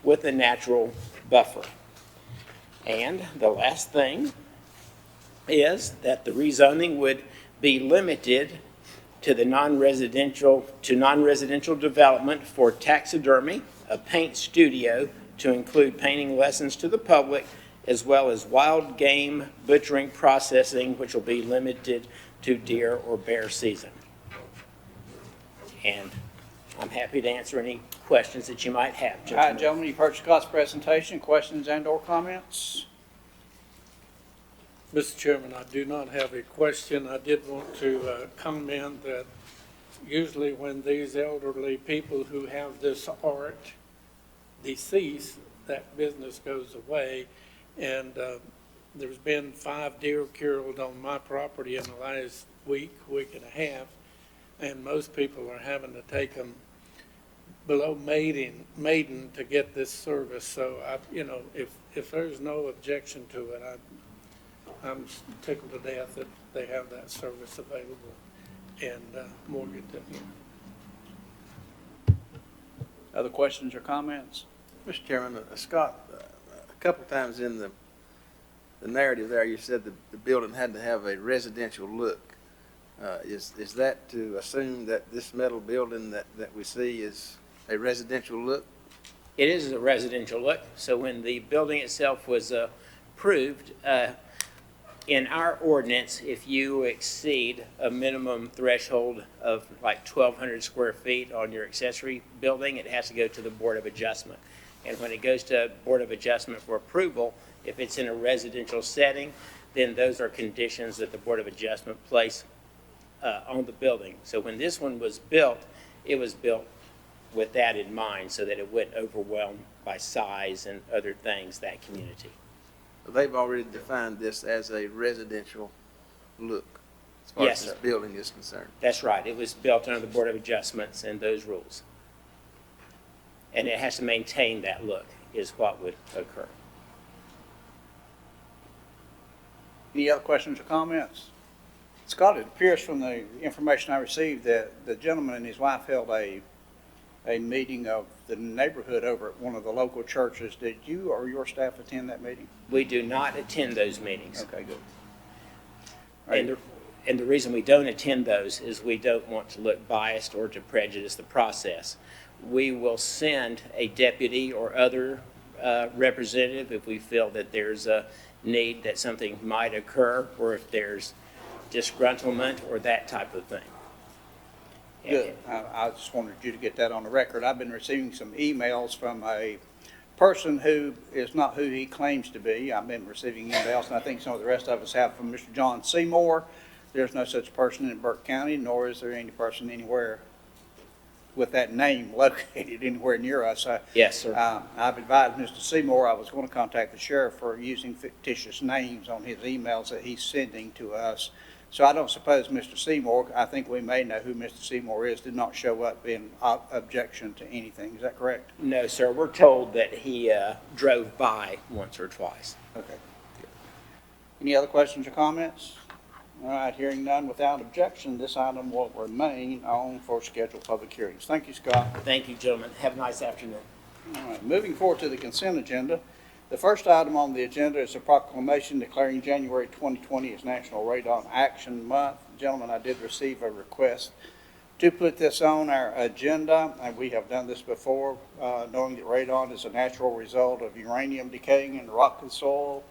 with a natural buffer. And the last thing is that the rezoning would be limited to the non-residential development for taxidermy, a paint studio to include painting lessons to the public, as well as wild game butchering processing, which will be limited to deer or bear season. And I'm happy to answer any questions that you might have, All right, gentlemen. gentlemen, you've heard Scott's presentation. Questions and/or comments? Mr. Chairman, I do not have a question. I did want to comment that usually when these elderly people who have this art decease, that business goes away. And there's been 5 deer killed on my property in the last week and a half, and most people are having to take them below maiden to get this service. So if there's no objection to it, I'm tickled to death that they have that service available, and more good to hear. Other questions or comments? Mr. Chairman, Scott, a couple of times in the narrative there, you said the building had to have a residential look. Is that to assume that this metal building that we see is a residential look? It is a residential look. So when the building itself was approved, in our ordinance, if you exceed a minimum threshold of like 1,200 square feet on your accessory building, it has to go to the Board of Adjustment. And when it goes to Board of Adjustment for approval, if it's in a residential setting, then those are conditions that the Board of Adjustment place on the building. So when this one was built, it was built with that in mind so that it wouldn't overwhelm by size and other things that community. They've already defined this as a residential look as far Yes, as this sir. building is concerned. That's right. It was built under the Board of Adjustments and those rules. And it has to maintain that look is what would occur. Any other questions or comments? Scott, it appears from the information I received that the gentleman and his wife held a meeting of the neighborhood over at one of the local churches. Did you or your staff attend that meeting? We do not attend those meetings. Okay, good. And the reason we don't attend those is we don't want to look biased or to prejudice the process. We will send a deputy or other representative if we feel that there's a need that something might occur, or if there's disgruntlement or that type of thing. Good. I just wanted you to get that on the record. I've been receiving some emails from a person who is not who he claims to be. I've been receiving emails, and I think some of the rest of us have, from Mr. John Seymour. There's no such person in Burke County, nor is there any person anywhere with that name located anywhere near us. Yes, sir. I've advised Mr. Seymour I was going to contact the sheriff for using fictitious names on his emails that he's sending to us. So I don't suppose Mr. Seymour, I think we may know who Mr. Seymour is, did not show up in objection to anything. Is that correct? No, sir. We're told that he drove by once or twice. Okay. Any other questions or comments? All right, hearing none without objection, this item will remain on for scheduled public hearings. Thank you, Scott. Thank you, gentlemen. Have a nice afternoon. All right, moving forward to the consent agenda. The first item on the agenda is a proclamation declaring January 2020 as National Radon Action Month. Gentlemen, I did receive a request to put this on our agenda, and we have done this before, knowing that radon is a natural result of uranium decaying in rock and soil,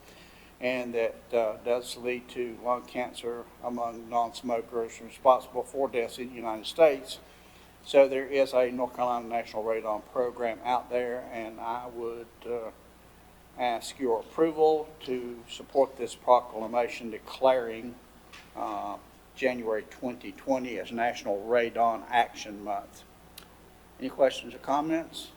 and that does lead to lung cancer among non-smokers, responsible for deaths in the United States. So there is a North Carolina National Radon Program out there, and I would ask your approval to support this proclamation declaring January 2020 as National Radon Action Month. Any questions or comments?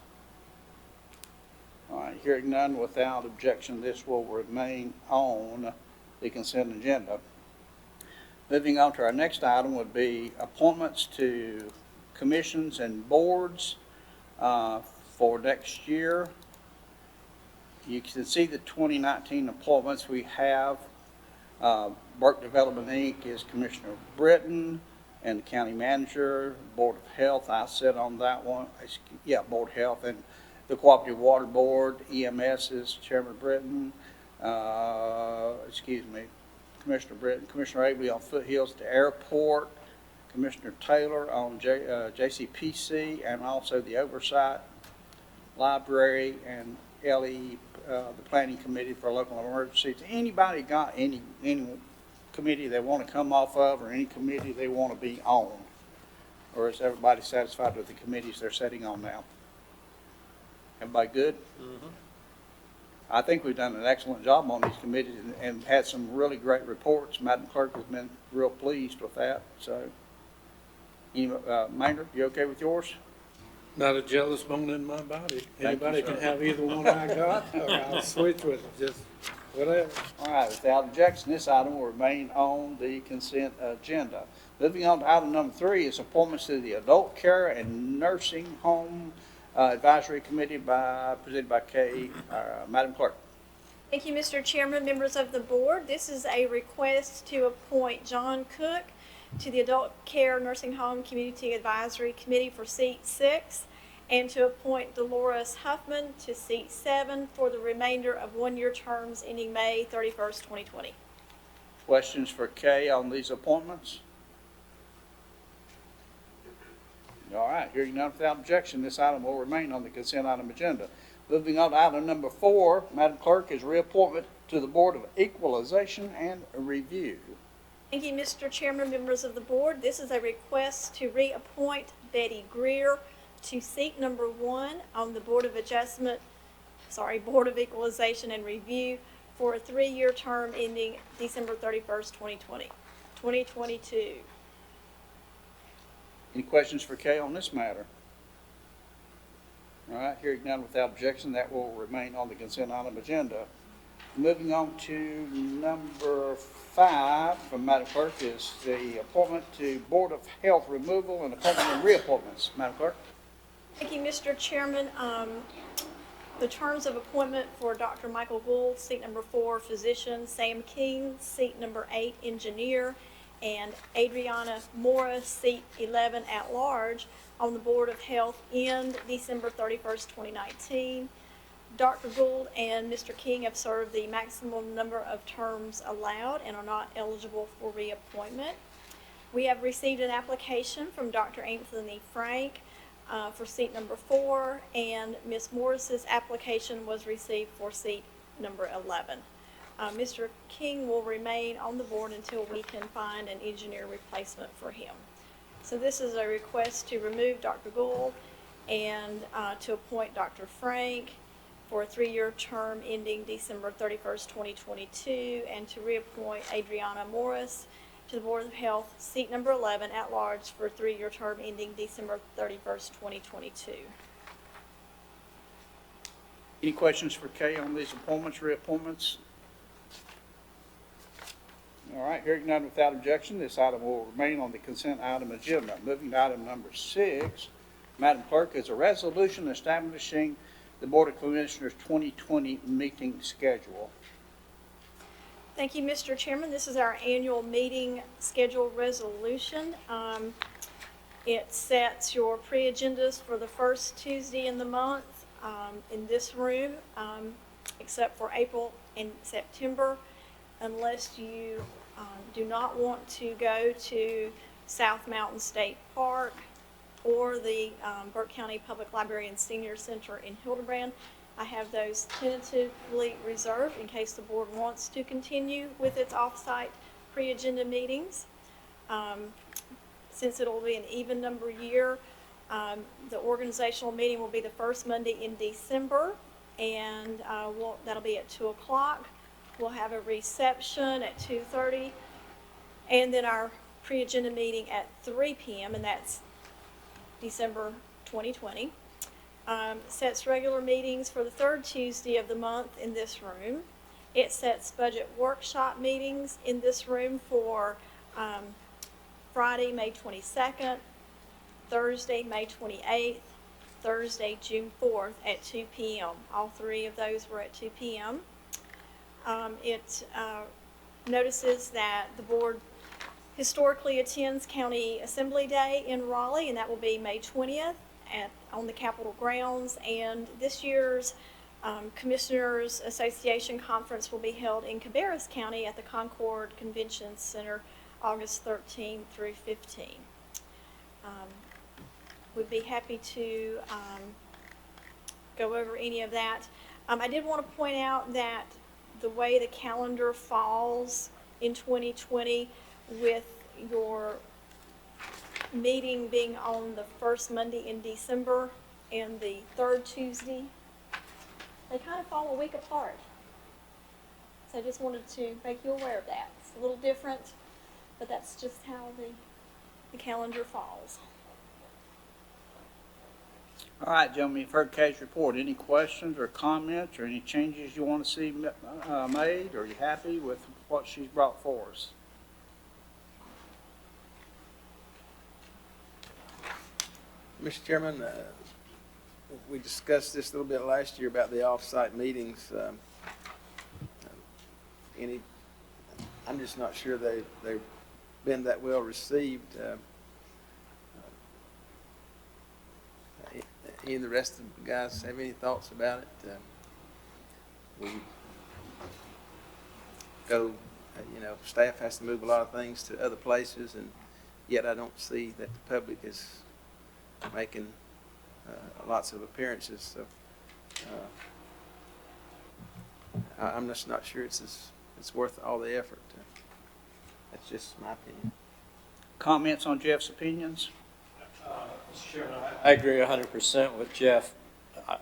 All right, hearing none, without objection, this will remain on the consent agenda. Moving on to our next item would be appointments to commissions and boards for next year. You can see the 2019 appointments we have. Burke Development, Inc. is Commissioner Britton and the county manager. Board of Health, I sit on that one. Yeah, Board of Health. And the Cooperative Water Board, EMS is Chairman Britton. Commissioner Britton. Commissioner Abley on Foothills to Airport. Commissioner Taylor on JCPC, and also the Oversight Library, and LE, the Planning Committee for Local Emergencies. Anybody got any committee they want to come off of, or any committee they want to be on? Or is everybody satisfied with the committees they're sitting on now? Everybody good? Mm-hmm. I think we've done an excellent job on these committees and had some really great reports. Madam Clerk has been real pleased with that. So, Maynard, you okay with yours? Not a jealous bone in my body. Anybody can have either one I got, or I'll switch with it, just whatever. All right, without objection, this item will remain on the consent agenda. Moving on to item number 3 is appointments to the Adult Care and Nursing Home Advisory Committee presented by Kay. Madam Clerk. Thank you, Mr. Chairman, members of the board. This is a request to appoint John Cook to the Adult Care Nursing Home Community Advisory Committee for seat 6, and to appoint Dolores Huffman to seat 7 for the remainder of one-year terms ending May 31st, 2020. Questions for Kay on these appointments? All right, hearing none without objection, this item will remain on the consent item agenda. Moving on to item number 4, Madam Clerk, is reappointment to the Board of Equalization and Review. Thank you, Mr. Chairman, members of the board. This is a request to reappoint Betty Greer to seat number 1 on the Board of Equalization and Review for a 3-year term ending December 31st, 2022. Any questions for Kay on this matter? All right, hearing none without objection, that will remain on the consent item agenda. Moving on to number 5 from Madam Clerk is the appointment to Board of Health removal and appointment and reappointments. Madam Clerk. Thank you, Mr. Chairman. The terms of appointment for Dr. Michael Gould, seat number 4, physician, Sam King, seat number 8, engineer, and Adriana Morris, seat 11, at large, on the Board of Health end December 31st, 2019. Dr. Gould and Mr. King have served the maximum number of terms allowed and are not eligible for reappointment. We have received an application from Dr. Anthony Frank for seat number 4, and Ms. Morris's application was received for seat number 11. Mr. King will remain on the board until we can find an engineer replacement for him. So this is a request to remove Dr. Gould and to appoint Dr. Frank for a 3-year term ending December 31st, 2022, and to reappoint Adriana Morris to the Board of Health, seat number 11, at large, for a 3-year term ending December 31st, 2022. Any questions for Kay on these appointments, reappointments? All right, hearing none without objection, this item will remain on the consent item agenda. Moving to item number 6, Madam Clerk, is a resolution establishing the Board of Commissioners 2020 meeting schedule. Thank you, Mr. Chairman. This is our annual meeting schedule resolution. It sets your pre-agendas for the first Tuesday in the month in this room, except for April and September, unless you do not want to go to South Mountain State Park or the Burke County Public Library and Senior Center in Hildebrand. I have those tentatively reserved in case the board wants to continue with its off-site pre-agenda meetings. Since it will be an even number year, the organizational meeting will be the first Monday in December, and that'll be at 2 o'clock. We'll have a reception at 2:30, and then our pre-agenda meeting at 3 p.m., and that's December 2020. Sets regular meetings for the third Tuesday of the month in this room. It sets budget workshop meetings in this room for Friday, May 22nd, Thursday, May 28th, Thursday, June 4th at 2 p.m. All three of those were at 2 p.m. It notices that the board historically attends County Assembly Day in Raleigh, and that will be May 20th on the Capitol grounds. And this year's Commissioners Association Conference will be held in Cabarrus County at the Concord Convention Center, August 13 through 15. We'd be happy to go over any of that. I did want to point out that the way the calendar falls in 2020 with your meeting being on the first Monday in December and the third Tuesday, they kind of fall a week apart. So I just wanted to make you aware of that. It's a little different, but that's just how the calendar falls. All right, gentlemen, you've heard Kay's report. Any questions or comments or any changes you want to see made? Or are you happy with what she's brought for us? Mr. Chairman, we discussed this a little bit last year about the off-site meetings. I'm just not sure they've been that well received. Any of the rest of the guys have any thoughts about it? We go, staff has to move a lot of things to other places, and yet I don't see that the public is making lots of appearances. So I'm just not sure it's worth all the effort. That's just my opinion. Comments on Jeff's opinions? Mr. Chairman, I agree 100% with Jeff.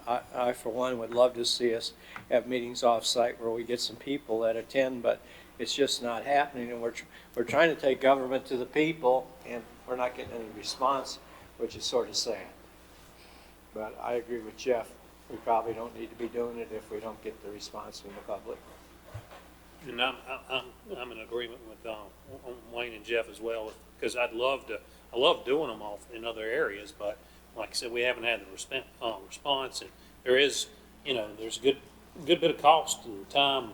I, for one, would love to see us have meetings off-site where we get some people that attend, but it's just not happening, and we're trying to take government to the people, and we're not getting any response, which is sort of sad. But I agree with Jeff. We probably don't need to be doing it if we don't get the response from the public. And I'm in agreement with Wayne and Jeff as well, because I love doing them off in other areas, but like I said, we haven't had the response, and there is, there's a good bit of cost and time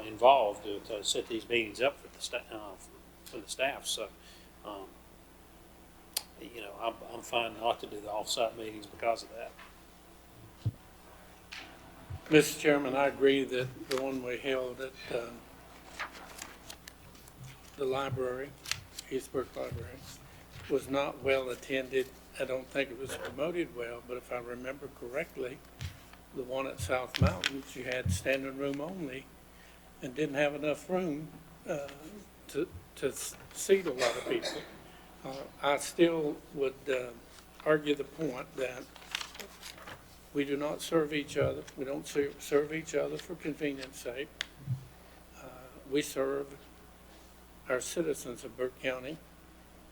involved to set these meetings up for the staff. So, I'm fine not to do the off-site meetings because of that. Mr. Chairman, I agree that the one we held at the library, East Burke Library, was not well attended. I don't think it was promoted well, but if I remember correctly, the one at South Mountains, you had standing room only and didn't have enough room to seat a lot of people. I still would argue the point that we do not serve each other. We don't serve each other for convenience sake. We serve our citizens of Burke County.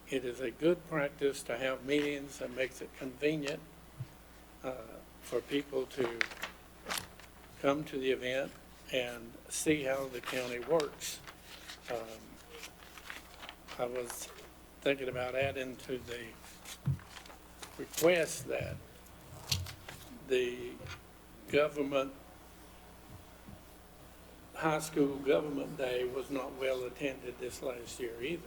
It is a good practice to have meetings that makes it convenient for people to come to the event and see how the county works. I was thinking about adding to the request that the government, high school government day was not well attended this last year either.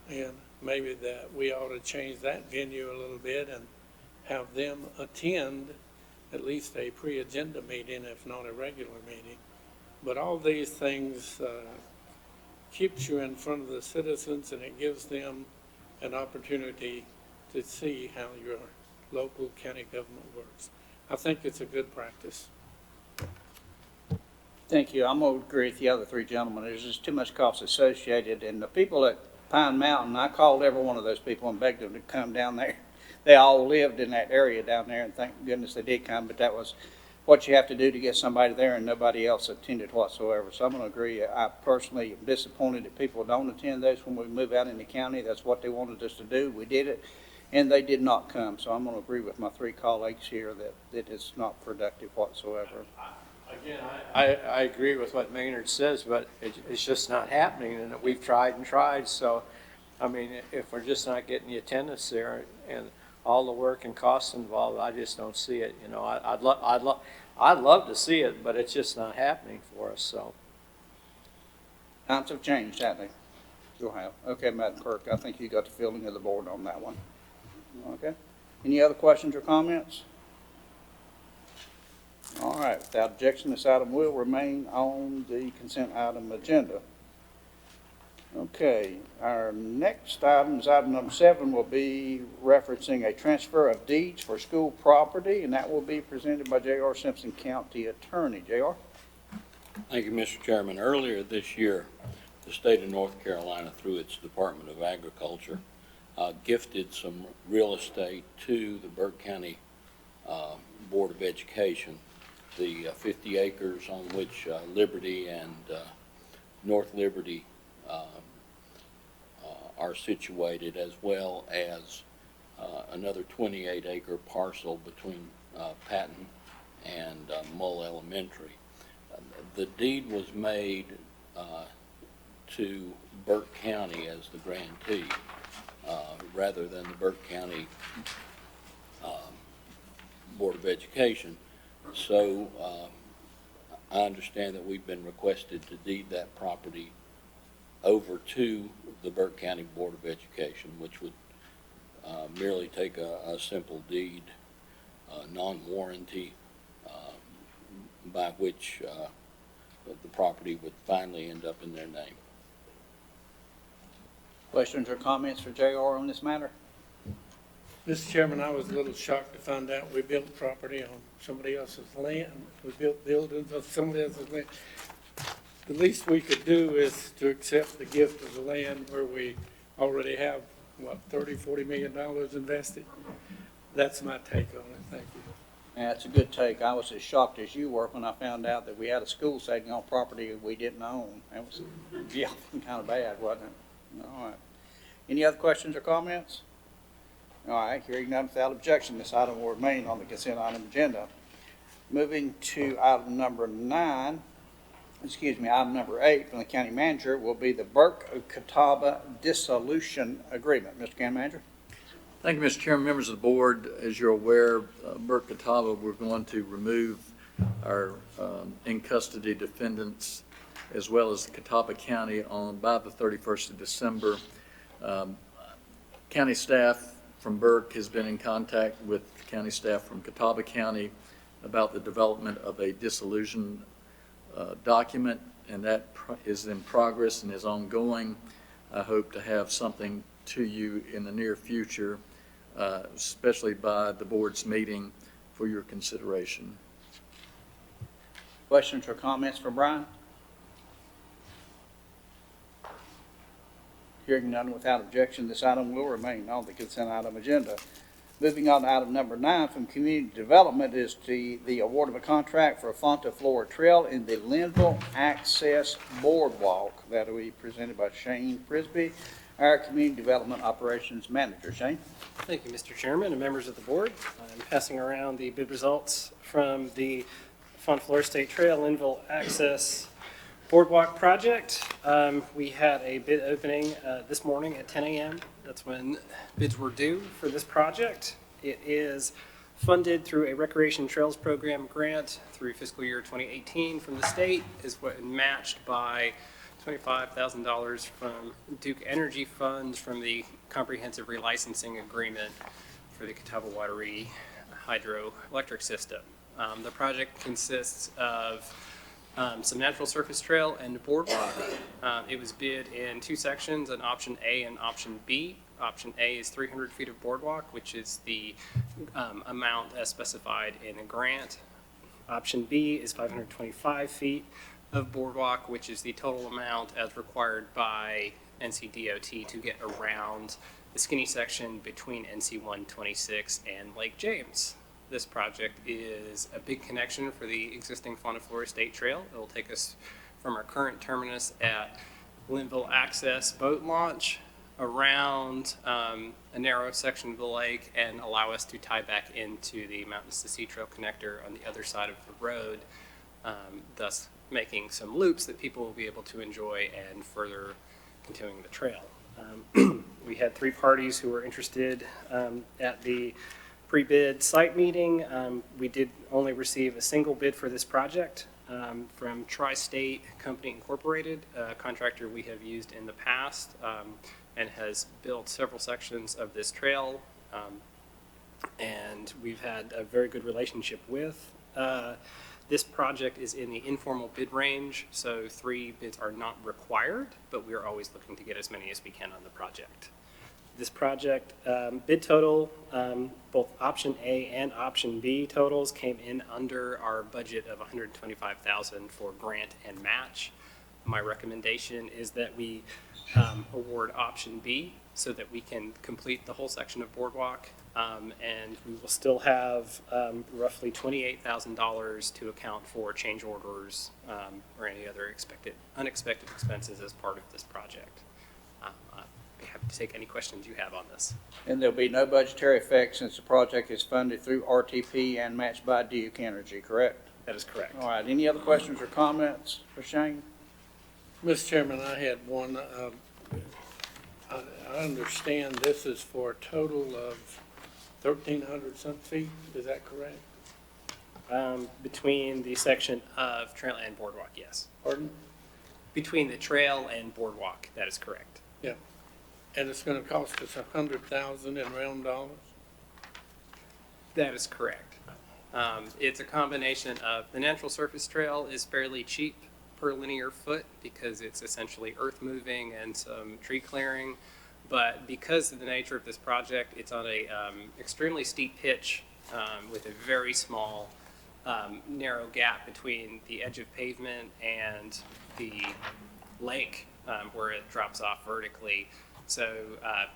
And maybe that we ought to change that venue a little bit and have them attend at least a pre-agenda meeting, if not a regular meeting. But all these things keeps you in front of the citizens, and it gives them an opportunity to see how your local county government works. I think it's a good practice. Thank you. I'm going to agree with the other three gentlemen. There's just too much cost associated. And the people at Pine Mountain, I called every one of those people and begged them to come down there. They all lived in that area down there, and thank goodness they did come, but that was what you have to do to get somebody there, and nobody else attended whatsoever. So I'm going to agree. I personally am disappointed that people don't attend those when we move out in the county. That's what they wanted us to do. We did it, and they did not come. So I'm going to agree with my three colleagues here that it is not productive whatsoever. Again, I agree with what Maynard says, but it's just not happening, and we've tried and tried. So, I mean, if we're just not getting the attendance there and all the work and costs involved, I just don't see it. You know, I'd love to see it, but it's just not happening for us. So, Times have changed, haven't they? You'll have. Okay, Madam Clerk, I think you got the feeling of the board on that one. Okay. Any other questions or comments? All right, without objection, this item will remain on the consent item agenda. Okay, our next item is item number 7, will be referencing a transfer of deeds for school property, and that will be presented by J.R. Simpson, County Attorney. J.R.? Thank you, Mr. Chairman. Earlier this year, the state of North Carolina, through its Department of Agriculture, gifted some real estate to the Burke County Board of Education. The 50 acres on which Liberty and North Liberty are situated, as well as another 28-acre parcel between Patton and Mull Elementary. The deed was made to Burke County as the grantee, rather than the Burke County Board of Education. So I understand that we've been requested to deed that property over to the Burke County Board of Education, which would merely take a simple deed, non-warranty, by which the property would finally end up in their name. Questions or comments for J.R. on this matter? Mr. Chairman, I was a little shocked to find out we built property on somebody else's land. We built buildings on somebody else's land. The least we could do is to accept the gift of the land where we already have, what, $30–40 million invested? That's my take on it. Thank you. That's a good take. I was as shocked as you were when I found out that we had a school sitting on property we didn't own. That was, yeah, kind of bad, wasn't it? All right. Any other questions or comments? All right, hearing none, without objection, this item will remain on the consent item agenda. Moving to item number 8 from the county manager will be the Burke-Catawba dissolution agreement. Mr. County Manager? Thank you, Mr. Chairman, members of the board. As you're aware, Burke-Catawba, we're going to remove our in-custody defendants as well as Catawba County by the 31st of December. County staff from Burke has been in contact with county staff from Catawba County about the development of a dissolution document, and that is in progress and is ongoing. I hope to have something to you in the near future, especially by the board's meeting, for your consideration. Questions or comments for Brian? Hearing none, without objection, this item will remain on the consent item agenda. Moving on to item number 9 from Community Development is the award of a contract for a Fonta Flora Trail in the Linville Access Boardwalk. That will be presented by Shane Frisbee, our Community Development Operations Manager. Shane? Thank you, Mr. Chairman and members of the board. I'm passing around the bid results from the Fonta Flora State Trail Linville Access Boardwalk project. We had a bid opening this morning at 10 a.m. That's when bids were due for this project. It is funded through a Recreation Trails Program grant through fiscal year 2018 from the state, is what matched by $25,000 from Duke Energy funds from the comprehensive relicensing agreement for the Catawba Wateree hydroelectric system. The project consists of some natural surface trail and boardwalk. It was bid in 2 sections, an option A and option B. Option A is 300 feet of boardwalk, which is the amount as specified in a grant. Option B is 525 feet of boardwalk, which is the total amount as required by NCDOT to get around the skinny section between NC 126 and Lake James. This project is a big connection for the existing Fonta Flora State Trail. It will take us from our current terminus at Linville Access Boat Launch around a narrow section of the lake and allow us to tie back into the Mountains to Sea Trail connector on the other side of the road, thus making some loops that people will be able to enjoy and further continuing the trail. We had 3 parties who were interested at the pre-bid site meeting. We did only receive a single bid for this project from Tri-State Company Incorporated, a contractor we have used in the past and has built several sections of this trail. And we've had a very good relationship with. This project is in the informal bid range, so 3 bids are not required, but we are always looking to get as many as we can on the project. This project bid total, both option A and option B totals came in under our budget of $125,000 for grant and match. My recommendation is that we award option B so that we can complete the whole section of Boardwalk, and we will still have roughly $28,000 to account for change orders or any other unexpected expenses as part of this project. I'd be happy to take any questions you have on this. And there'll be no budgetary effect since the project is funded through RTP and matched by Duke Energy, correct? That is correct. All right, any other questions or comments for Shane? Mr. Chairman, I had one. I understand this is for a total of 1,300 some feet, is that correct? Between the section of trail and Boardwalk, yes. Pardon? Between the trail and Boardwalk, that is correct. Yeah. And it's gonna cost us $100,000 in round dollars? That is correct. It's a combination of the natural surface trail is fairly cheap per linear foot because it's essentially earth moving and some tree clearing. But because of the nature of this project, it's on a extremely steep pitch with a very small narrow gap between the edge of pavement and the lake where it drops off vertically. So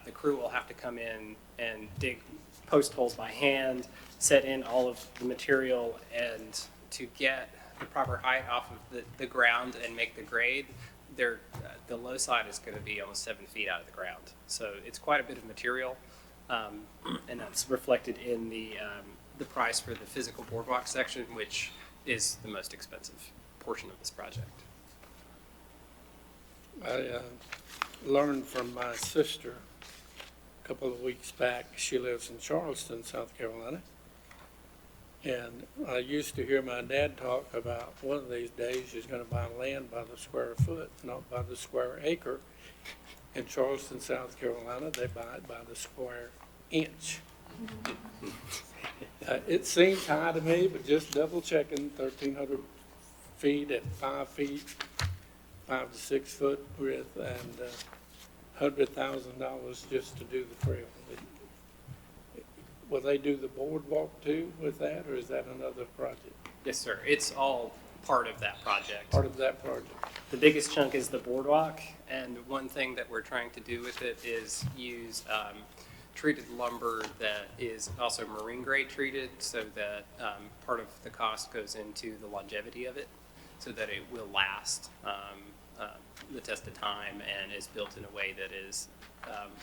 the crew will have to come in and dig post holes by hand, set in all of the material, and to get the proper height off of the ground and make the grade, the low side is going to be almost 7 feet out of the ground. So it's quite a bit of material, and that's reflected in the price for the physical Boardwalk section, which is the most expensive portion of this project. I learned from my sister a couple of weeks back. She lives in Charleston, South Carolina. And I used to hear my dad talk about one of these days he's going to buy land by the square foot, not by the square acre. In Charleston, South Carolina, they buy it by the square inch. It seems high to me, but just double checking, 1,300 feet at 5 feet, 5 to 6 foot width, and $100,000 just to do the trail. Will they do the Boardwalk too with that, or is that another project? Yes, sir. It's all part of that project. Part of that project. The biggest chunk is the Boardwalk, and one thing that we're trying to do with it is use treated lumber that is also marine grade treated, so that part of the cost goes into the longevity of it, so that it will last the test of time and is built in a way that is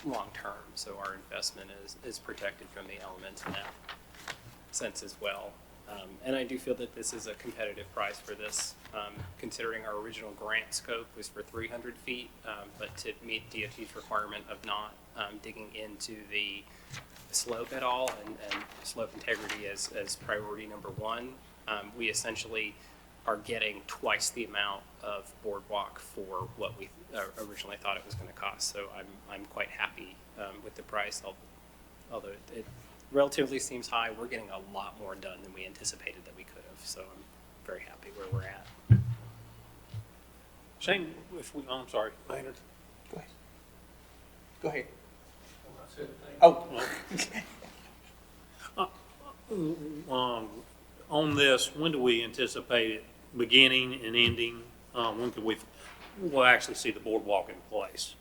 long-term, so our investment is protected from the elements in that sense as well. And I do feel that this is a competitive price for this, considering our original grant scope was for 300 feet, but to meet DOT's requirement of not digging into the slope at all and slope integrity as priority number 1, we essentially are getting twice the amount of Boardwalk for what we originally thought it was going to cost. So I'm quite happy with the price, although it relatively seems high. We're getting a lot more done than we anticipated that we could have. So I'm very happy where we're at. Shane, I'm sorry, Maynard. Go ahead. Oh. On this, when do we anticipate it beginning and ending? When could we'll actually see the Boardwalk in place?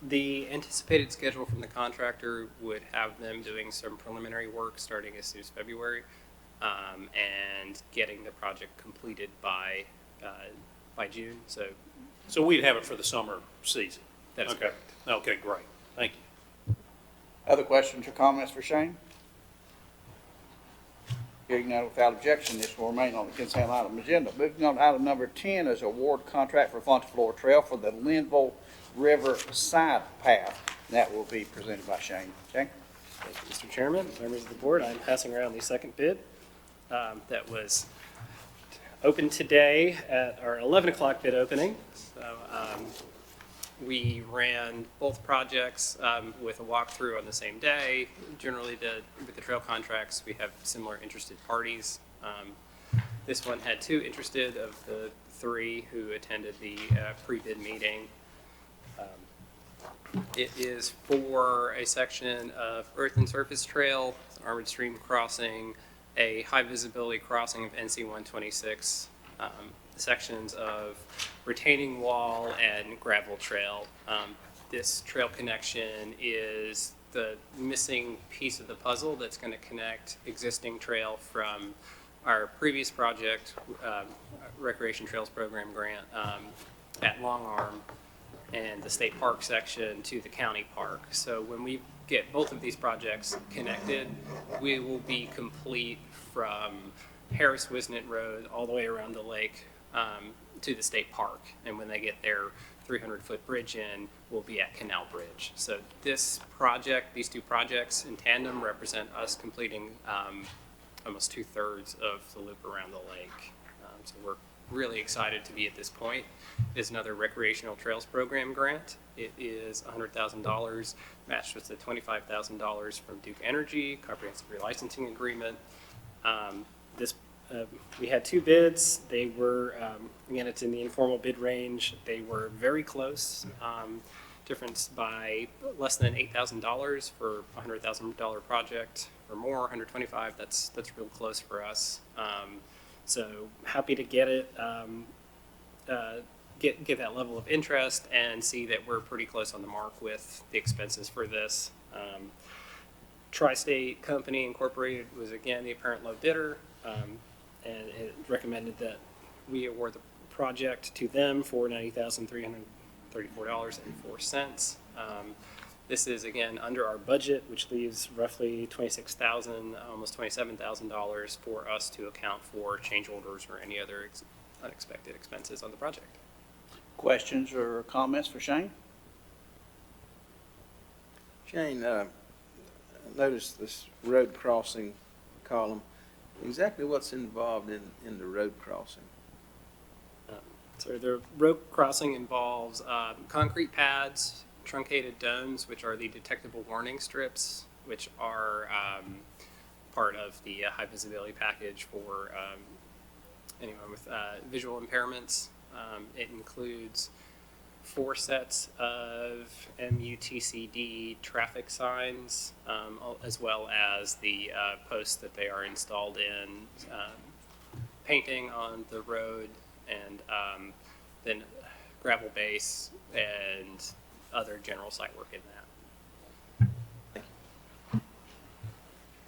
The anticipated schedule from the contractor would have them doing some preliminary work starting as soon as February, and getting the project completed by June. So we'd have it for the summer season. That is Okay. correct. Okay, great. Thank you. Other questions or comments for Shane? Hearing none without objection, this will remain on the consent item agenda. Moving on to item number 10 is award contract for Fontainebleau Trail for the Linville River Side Path. That will be presented by Shane. Shane? Thank you, Mr. Chairman, members of the board. I'm passing around the second bid that was opened today at our 11 o'clock bid opening. So we ran both projects with a walkthrough on the same day. Generally, with the trail contracts, we have similar interested parties. This one had 2 interested of the 3 who attended the pre-bid meeting. It is for a section of earth and surface trail, armored stream crossing, a high visibility crossing of NC 126, sections of retaining wall and gravel trail. This trail connection is the missing piece of the puzzle that's going to connect existing trail from our previous project, Recreation Trails Program grant at Long Arm, and the state park section to the county park. So when we get both of these projects connected, we will be complete from Harris Wisnett Road all the way around the lake to the state park. And when they get their 300-foot bridge in, we'll be at Canal Bridge. So this project, these 2 projects in tandem represent us completing almost 2/3 of the loop around the lake. So we're really excited to be at this point. It is another recreational trails program grant. It is $100,000 matched with the $25,000 from Duke Energy comprehensive relicensing agreement. We had 2 bids. They were again, it's in the informal bid range. They were very close. Difference by less than $8,000 for a $100,000 project or more. 125. That's real close for us. So happy to get it, get that level of interest and see that we're pretty close on the mark with the expenses for this. Tri-State Company Incorporated was again the apparent low bidder, and it recommended that we award the project to them for $90,334.04. This is again under our budget, which leaves roughly $26,000, almost $27,000 for us to account for change orders or any other unexpected expenses on the project. Questions or comments for Shane? Shane, notice this road crossing column. Exactly what's involved in the road crossing? So the road crossing involves concrete pads, truncated domes, which are the detectable warning strips, which are part of the high visibility package for anyone with visual impairments. It includes 4 sets of MUTCD traffic signs, as well as the posts that they are installed in, painting on the road, and then gravel base and other general site work in that.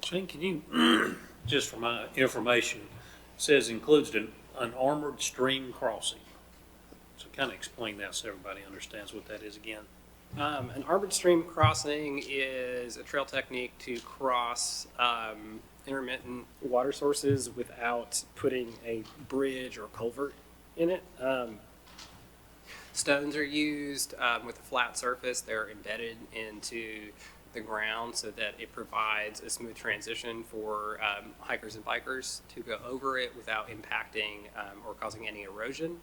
Shane, can you, just for my information, says includes an armored stream crossing. So kind of explain that so everybody understands what that is again. An armored stream crossing is a trail technique to cross intermittent water sources without putting a bridge or culvert in it. Stones are used with a flat surface. They're embedded into the ground so that it provides a smooth transition for hikers and bikers to go over it without impacting or causing any erosion.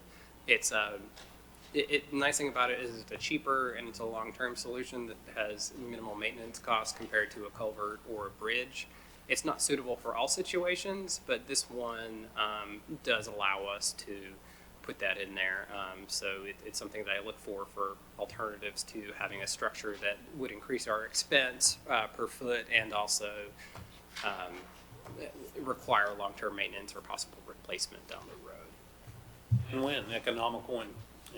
It's the nice thing about it is it's a cheaper and it's a long-term solution that has minimal maintenance costs compared to a culvert or a bridge. It's not suitable for all situations, but this one does allow us to put that in there. So it's something that I look for alternatives to having a structure that would increase our expense per foot and also require long-term maintenance or possible replacement down the road. And when economical and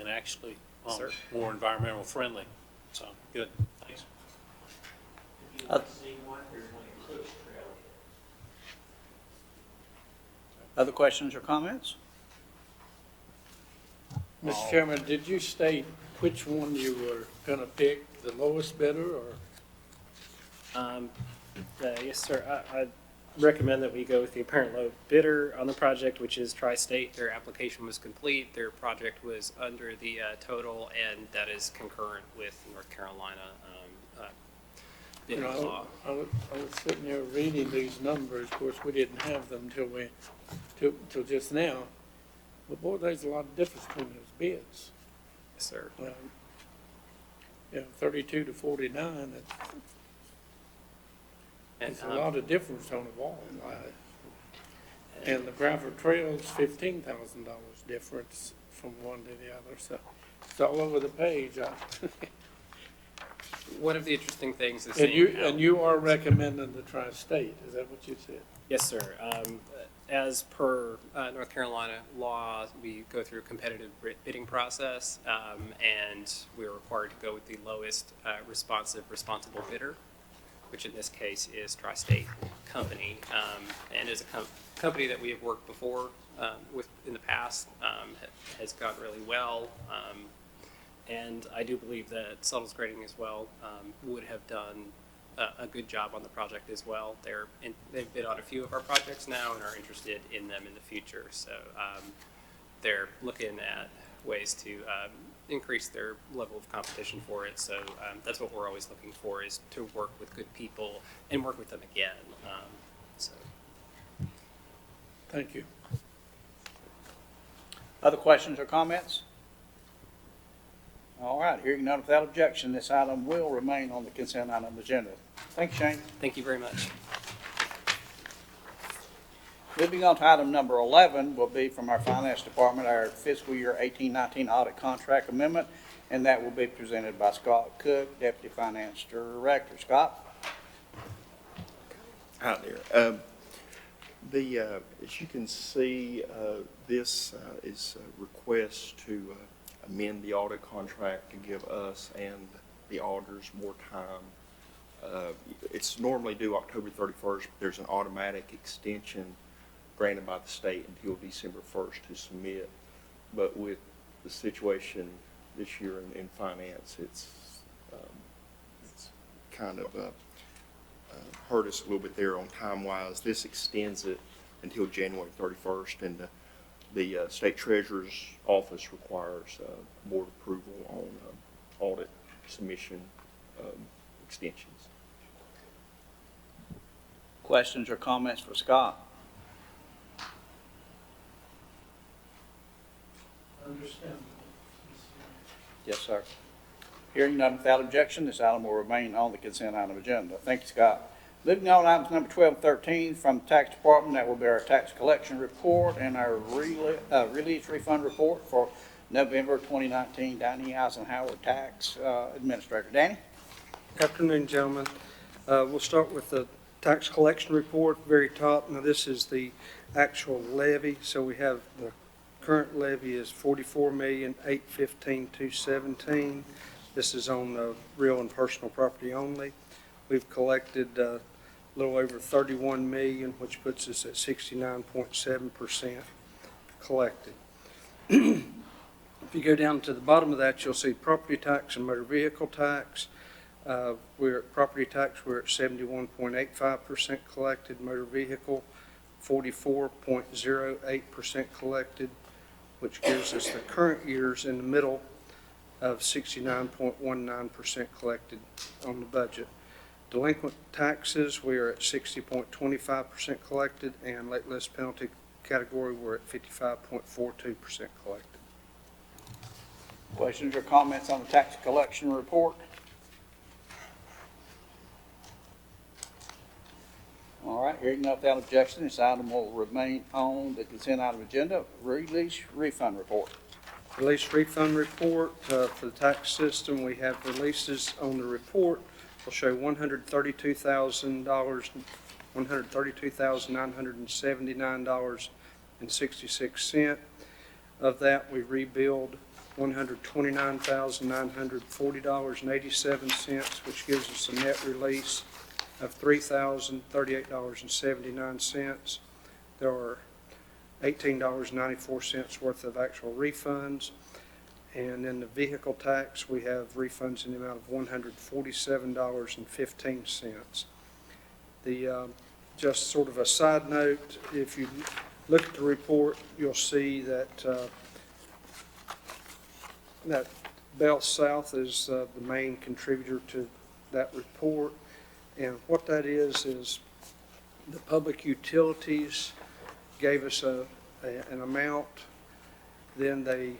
actually more environmental friendly. So good. Thanks. Other questions or comments? Mr. Chairman, did you state which one you were gonna pick, the lowest bidder, or? Yes, sir. I recommend that we go with the apparent low bidder on the project, which is Tri-State. Their application was complete, their project was under the total, and that is concurrent with North Carolina bidding law. I was sitting there reading these numbers, of course, we didn't have them till just now. But boy, there's a lot of difference between those bids. Yes, sir. 32 to 49, it's a lot of difference on the wall. And the gravel trail's $15,000 difference from one to the other, so it's all over the page. One of the interesting things is And you are recommending the Tri-State, is that what you said? Yes, sir. As per North Carolina law, we go through a competitive bidding process, and we're required to go with the lowest responsible bidder, which in this case is Tri-State Company, and is a company that we have worked before with in the past, has gone really well, and I do believe that Suttles Grading as well would have done a good job on the project as well. They've bid on a few of our projects now and are interested in them in the future. So they're looking at ways to increase their level of competition for it. So that's what we're always looking for, is to work with good people and work with them again. Thank you. Other questions or comments? All right, hearing none without objection, this item will remain on the consent item agenda. Thank you, Shane. Thank you very much. Moving on to item number 11 will be from our Finance Department, our fiscal year 18-19 audit contract amendment, and that will be presented by Scott Cook, Deputy Finance Director. Scott? Hi there. As you can see, this is a request to amend the audit contract to give us and the auditors more time. It's normally due October 31st, but there's an automatic extension granted by the state until December 1st to submit. But with the situation this year in finance, it's kind of hurt us a little bit there on time-wise. This extends it until January 31st, and the state treasurer's office requires board approval on audit submission extensions. Questions or comments for Scott? Understand. Yes, sir. Hearing none without objection, this item will remain on the consent item agenda. Thank you, Scott. Moving on to items number 12 and 13 from the Tax Department, that will be our tax collection report and our release refund report for November 2019. Danny Eisenhower, Tax Administrator. Danny? Afternoon, gentlemen. We'll start with the tax collection report, very top. Now, this is the actual levy. So we have the current levy is $44,815,217. This is on the real and personal property only. We've collected a little over $31 million, which puts us at 69.7% collected. If you go down to the bottom of that, you'll see property tax and motor vehicle tax. We're at property tax, we're at 71.85% collected. Motor vehicle, 44.08% collected, which gives us the current years in the middle of 69.19% collected on the budget. Delinquent taxes, we are at 60.25% collected, and late list penalty category, we're at 55.42% collected. Questions or comments on the tax collection report? All right, hearing none without objection, this item will remain on the consent item agenda. Release refund report. Release refund report for the tax system. We have releases on the report. We'll show $132,979.66. Of that, we rebilled $129,940.87, which gives us a net release of $3,038.79. There are $18.94 worth of actual refunds. And in the vehicle tax, we have refunds in the amount of $147.15. Just sort of a side note, if you look at the report, you'll see that that Bell South is the main contributor to that report. And what that is the public utilities gave us an amount, then they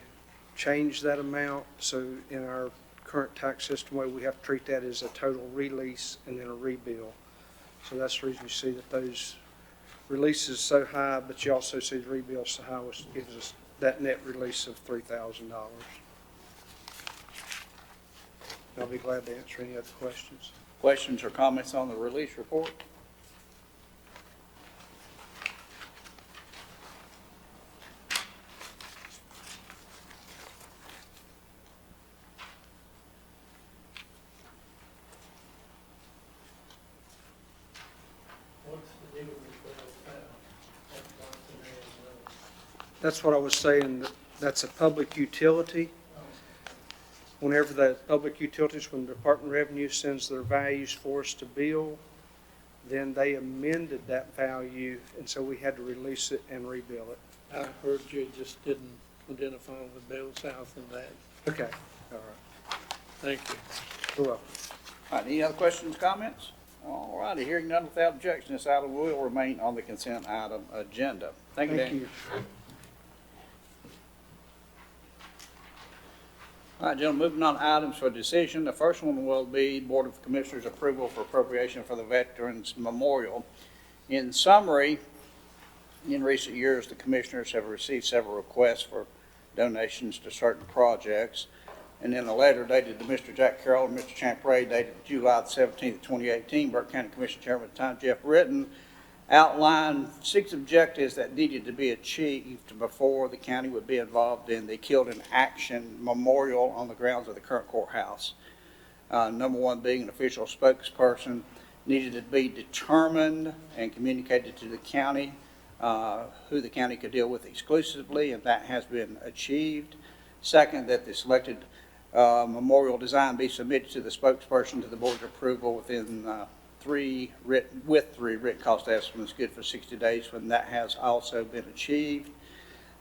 changed that amount. So in our current tax system, we have to treat that as a total release and then a rebill. So that's the reason you see that those releases so high, but you also see the rebill so high, which gives us that net release of $3,000. I'll be glad to answer any other questions. Questions or comments on the release report? That's what I was saying, that's a public utility. Whenever the public utilities, when the Department of Revenue sends their values for us to bill, then they amended that value, and so we had to release it and rebill it. I heard you just didn't identify with Bell South and that. Okay, all right. Thank you. You're welcome. All right, any other questions, comments? All righty, hearing none without objection, this item will remain on the consent item agenda. Thank you, Dan. All right, gentlemen, moving on to items for decision. The first one will be Board of Commissioners approval for appropriation for the Veterans Memorial. In summary, in recent years, the commissioners have received several requests for donations to certain projects. And in a letter dated to Mr. Jack Carroll and Mr. Champray dated July 17th, 2018, Burke County Commission Chairman at the time, Jeff Britton, outlined 6 objectives that needed to be achieved before the county would be involved in the Killed in Action Memorial on the grounds of the current courthouse. Number 1 being an official spokesperson needed to be determined and communicated to the county who the county could deal with exclusively, and that has been achieved. Second, that the selected memorial design be submitted to the spokesperson to the board's approval within 3 written cost estimates good for 60 days, when that has also been achieved.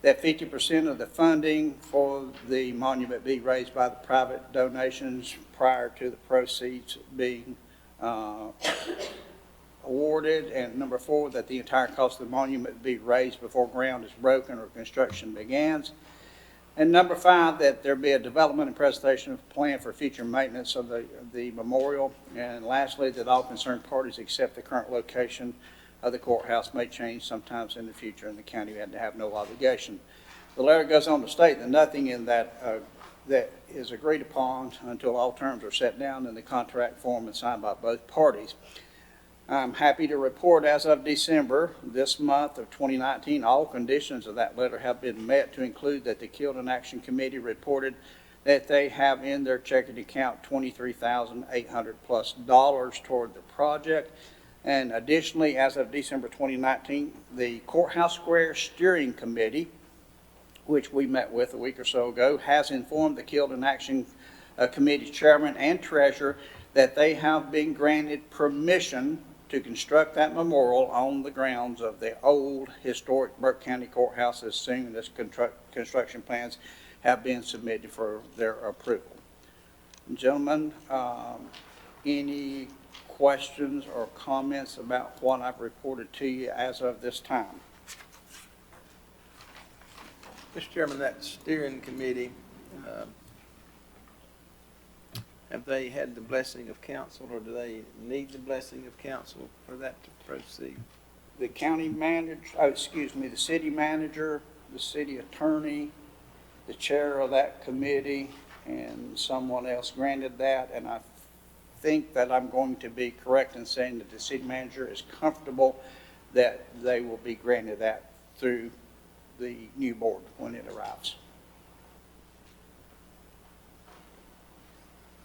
That 50% of the funding for the monument be raised by the private donations prior to the proceeds being awarded. And number 4, that the entire cost of the monument be raised before ground is broken or construction begins. And number 5, that there be a development and presentation of a plan for future maintenance of the memorial. And lastly, that all concerned parties accept the current location of the courthouse may change sometimes in the future, and the county had to have no obligation. The letter goes on to state that nothing in that that is agreed upon until all terms are set down in the contract form and signed by both parties. I'm happy to report as of December this month of 2019, all conditions of that letter have been met, to include that the Killed in Action Committee reported that they have in their checking account $23,800+ toward the project. And additionally, as of December 2019, the Courthouse Square Steering Committee, which we met with a week or so ago, has informed the Killed in Action Committee chairman and treasurer that they have been granted permission to construct that memorial on the grounds of the old historic Burke County Courthouse as soon as construction plans have been submitted for their approval. Gentlemen, any questions or comments about what I've reported to you as of this time? Mr. Chairman, that steering committee, have they had the blessing of council, or do they need the blessing of council for that to proceed? The county manager, the city manager, the city attorney, the chair of that committee, and someone else granted that. And I think that I'm going to be correct in saying that the city manager is comfortable that they will be granted that through the new board when it arrives.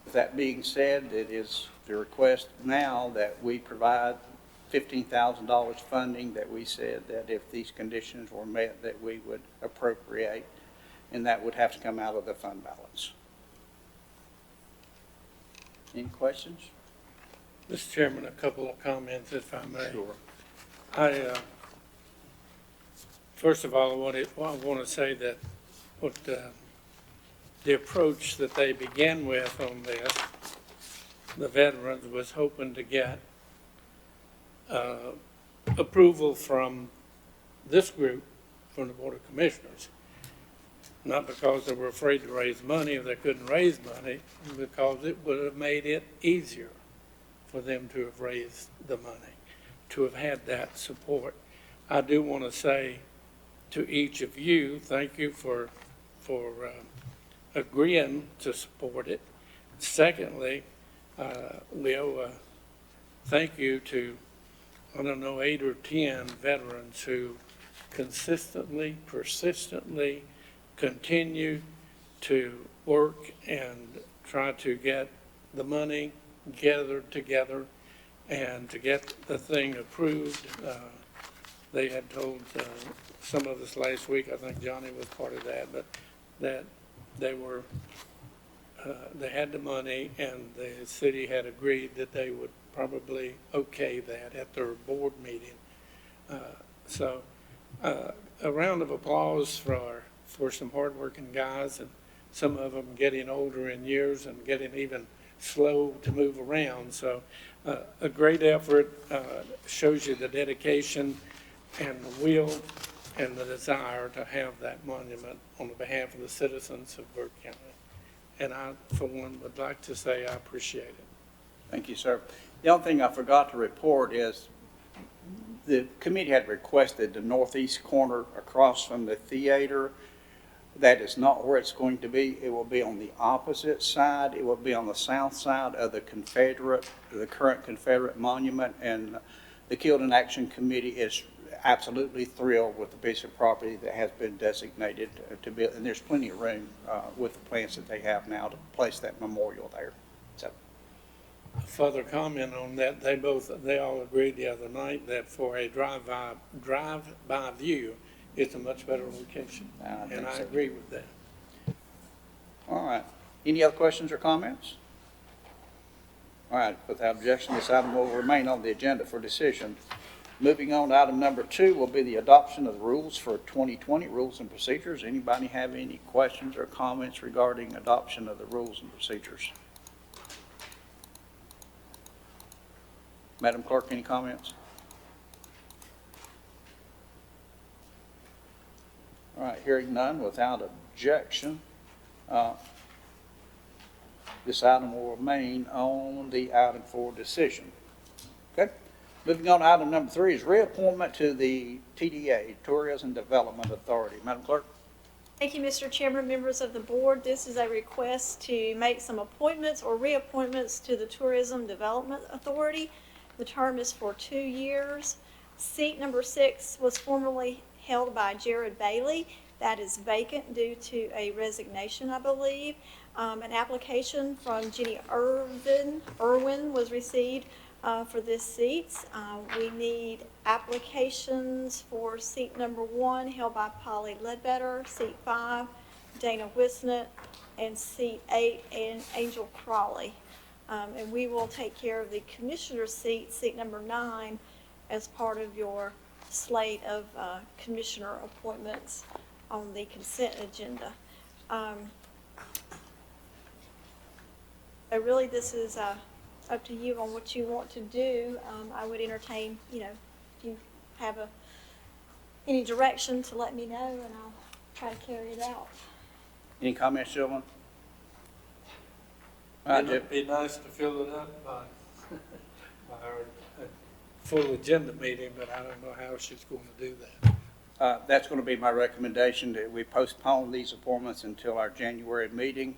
With that being said, it is the request now that we provide $15,000 funding that we said that if these conditions were met that we would appropriate. and that would have to come out of the fund balance. Any questions? Mr. Chairman, a couple of comments, if I may. Sure. First of all, I want to say that what the approach that they began with on this, the veterans was hoping to get approval from this group, from the Board of Commissioners. Not because they were afraid to raise money or they couldn't raise money, because it would have made it easier for them to have raised the money, to have had that support. I do want to say to each of you, thank you for agreeing to support it. Secondly, we owe a thank you to, I don't know, 8 or 10 veterans who consistently, persistently continue to work and try to get the money gathered together and to get the thing approved. They had told some of us last week, I think Johnny was part of that, but that they were, they had the money and the city had agreed that they would probably okay that at their board meeting. So a round of applause for some hardworking guys, and some of them getting older in years and getting even slow to move around. So a great effort, shows you the dedication and the will and the desire to have that monument on behalf of the citizens of Burke County. And I, for one, would like to say I appreciate it. Thank you, sir. The only thing I forgot to report is the committee had requested the northeast corner across from the theater. That is not where it's going to be. It will be on the opposite side. It will be on the south side of the current Confederate monument. And the Killed in Action Committee is absolutely thrilled with the piece of property that has been designated to build. And there's plenty of room with the plans that they have now to place that memorial there. So, A further comment on that, they all agreed the other night that for a drive-by view, it's a much better location, and I agree with that. All right. Any other questions or comments? All right. Without objection, this item will remain on the agenda for decision. Moving on to item number 2 will be the adoption of the rules for 2020, rules and procedures. Anybody have any questions or comments regarding adoption of the rules and procedures? Madam Clerk, any comments? All right, hearing none, without objection, this item will remain on the item for decision. Okay. Moving on to item number 3 is reappointment to the TDA, Tourism Development Authority. Madam Clerk. Thank you, Mr. Chairman, members of the board. This is a request to make some appointments or reappointments to the Tourism Development Authority. The term is for 2 years. Seat number 6 was formerly held by Jared Bailey. That is vacant due to a resignation, I believe. An application from Jenny Irwin was received for this seat. We need applications for seat number 1 held by Polly Ledbetter, seat 5, Dana Wisnett, and seat 8, and Angel Crawley. And we will take care of the commissioner's seat number 9, as part of your slate of commissioner appointments on the consent agenda. Really, this is up to you on what you want to do. I would entertain, if you have any direction, to let me know, and I'll try to carry it out. Any comments, gentlemen? It'd be nice to fill it up by our full agenda meeting, but I don't know how she's going to do that. That's going to be my recommendation, that we postpone these appointments until our January meeting.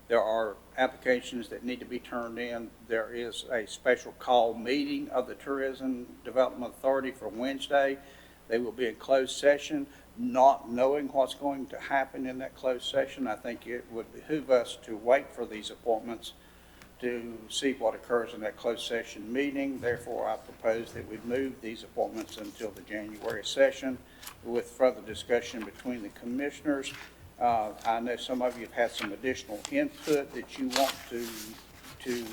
There are applications that need to be turned in. There is a special call meeting of the Tourism Development Authority for Wednesday. They will be in closed session. Not knowing what's going to happen in that closed session, I think it would behoove us to wait for these appointments to see what occurs in that closed session meeting. Therefore, I propose that we move these appointments until the January session with further discussion between the commissioners I know some of you have had some additional input that you want to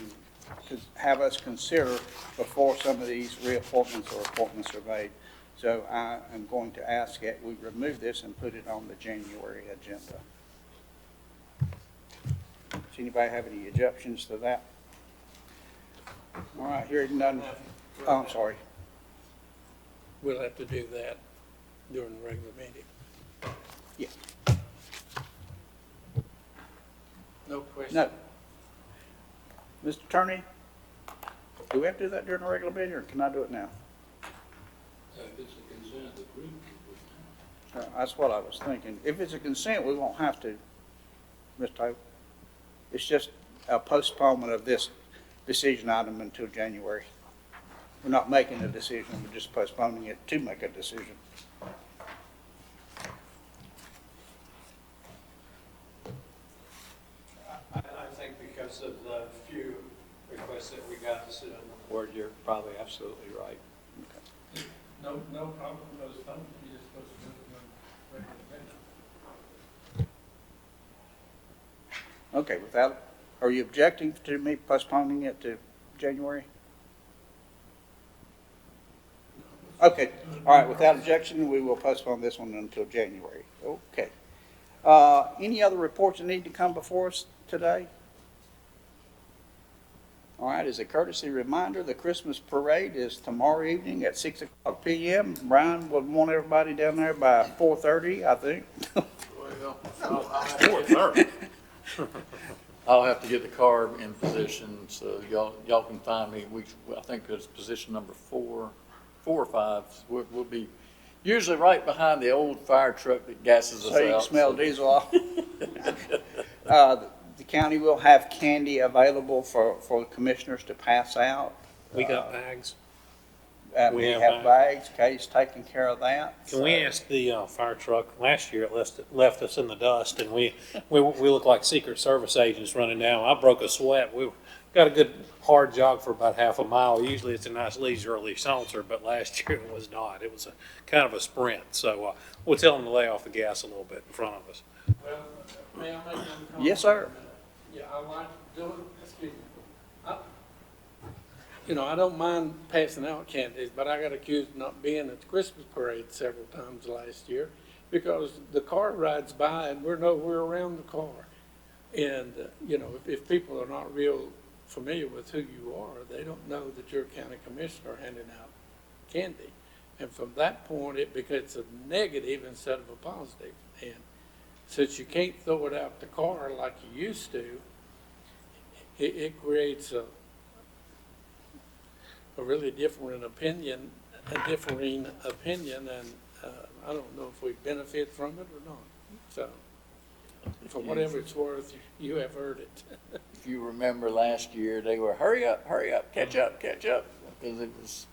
have us consider before some of these reappointments or appointments are made. So I am going to ask that we remove this and put it on the January agenda. Does anybody have any objections to that? All right, hearing none. Oh, I'm sorry. We'll have to do that during the regular meeting. Yeah. No question. No. Mr. Attorney, do we have to do that during the regular meeting, or can I do it now? If it's a consent, the group would. That's what I was thinking. If it's a consent, we won't have to, Mr. Taylor. It's just a postponement of this decision item until January. We're not making a decision, we're just postponing it to make a decision. I think because of the few requests that we got to sit on the board, you're probably absolutely right. No problem with those phones, you just supposed to do it on regular meeting. Okay, without, are you objecting to me postponing it to January? Okay, all right, without objection, we will postpone this one until January. Okay. Any other reports that need to come before us today? All right, as a courtesy reminder, the Christmas parade is tomorrow evening at 6:00 p.m. Brian would want everybody down there by 4:30, I think. Well, 4:30. I'll have to get the car in position, so y'all can find me. I think it's position number 4 or 5. We'll be usually right behind the old fire truck that gasses us out. So you can smell diesel off. The county will have candy available for the commissioners to pass out. We got bags. We have bags. Kay's taking care of that. Can we ask the fire truck? Last year it left us in the dust, and we look like Secret Service agents running down. I broke a sweat. We got a good hard jog for about half a mile. Usually it's a nice leisurely saunter, but last year it was not. It was a kind of a sprint. So we'll tell them to lay off the gas a little bit in front of us. Well, may I make one comment? Yes, sir. Yeah, I like doing, excuse me. I don't mind passing out candies, but I got accused of not being at the Christmas parade several times last year because the car rides by and we're nowhere around the car. And, if people are not real familiar with who you are, they don't know that you're a county commissioner handing out candy. And from that point, it becomes a negative instead of a positive. And since you can't throw it out the car like you used to, it creates a really differing opinion, and I don't know if we benefit from it or not. So, for whatever it's worth, you have heard it. If you remember last year, they were hurry up, catch up, because it was.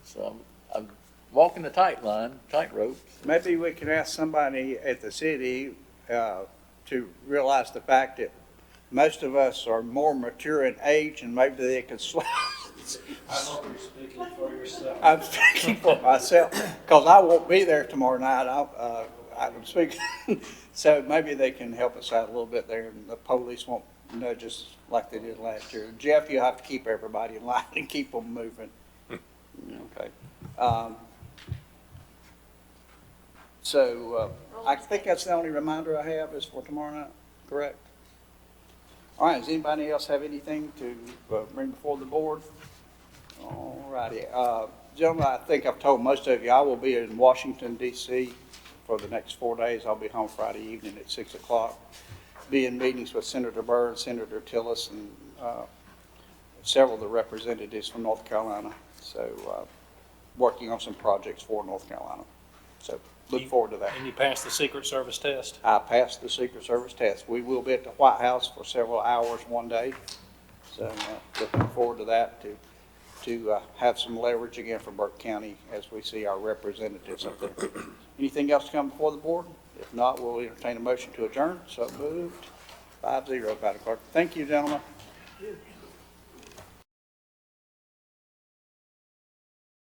So I'm walking the tightrope. Maybe we can ask somebody at the city to realize the fact that most of us are more mature in age, and maybe they can slow. I hope you're speaking for yourself. I'm speaking for myself because I won't be there tomorrow night. I'm speaking, so maybe they can help us out a little bit there, and the police won't nudge us like they did last year. Jeff, you have to keep everybody in line and keep them moving. Okay. So I think that's the only reminder I have is for tomorrow night. Correct. All right. Does anybody else have anything to bring before the board? All righty. Gentlemen, I think I've told most of you I will be in Washington, D.C. for the next 4 days. I'll be home Friday evening at 6 o'clock. Be in meetings with Senator Burns, Senator Tillis, and several of the representatives from North Carolina. So working on some projects for North Carolina. So look forward to that. And you passed the Secret Service test? I passed the Secret Service test. We will be at the White House for several hours one day. So looking forward to that, to have some leverage again for Burke County as we see our representatives up there. Anything else to come before the board? If not, we'll entertain a motion to adjourn. So moved. 5-0, Madam Clerk. Thank you, gentlemen.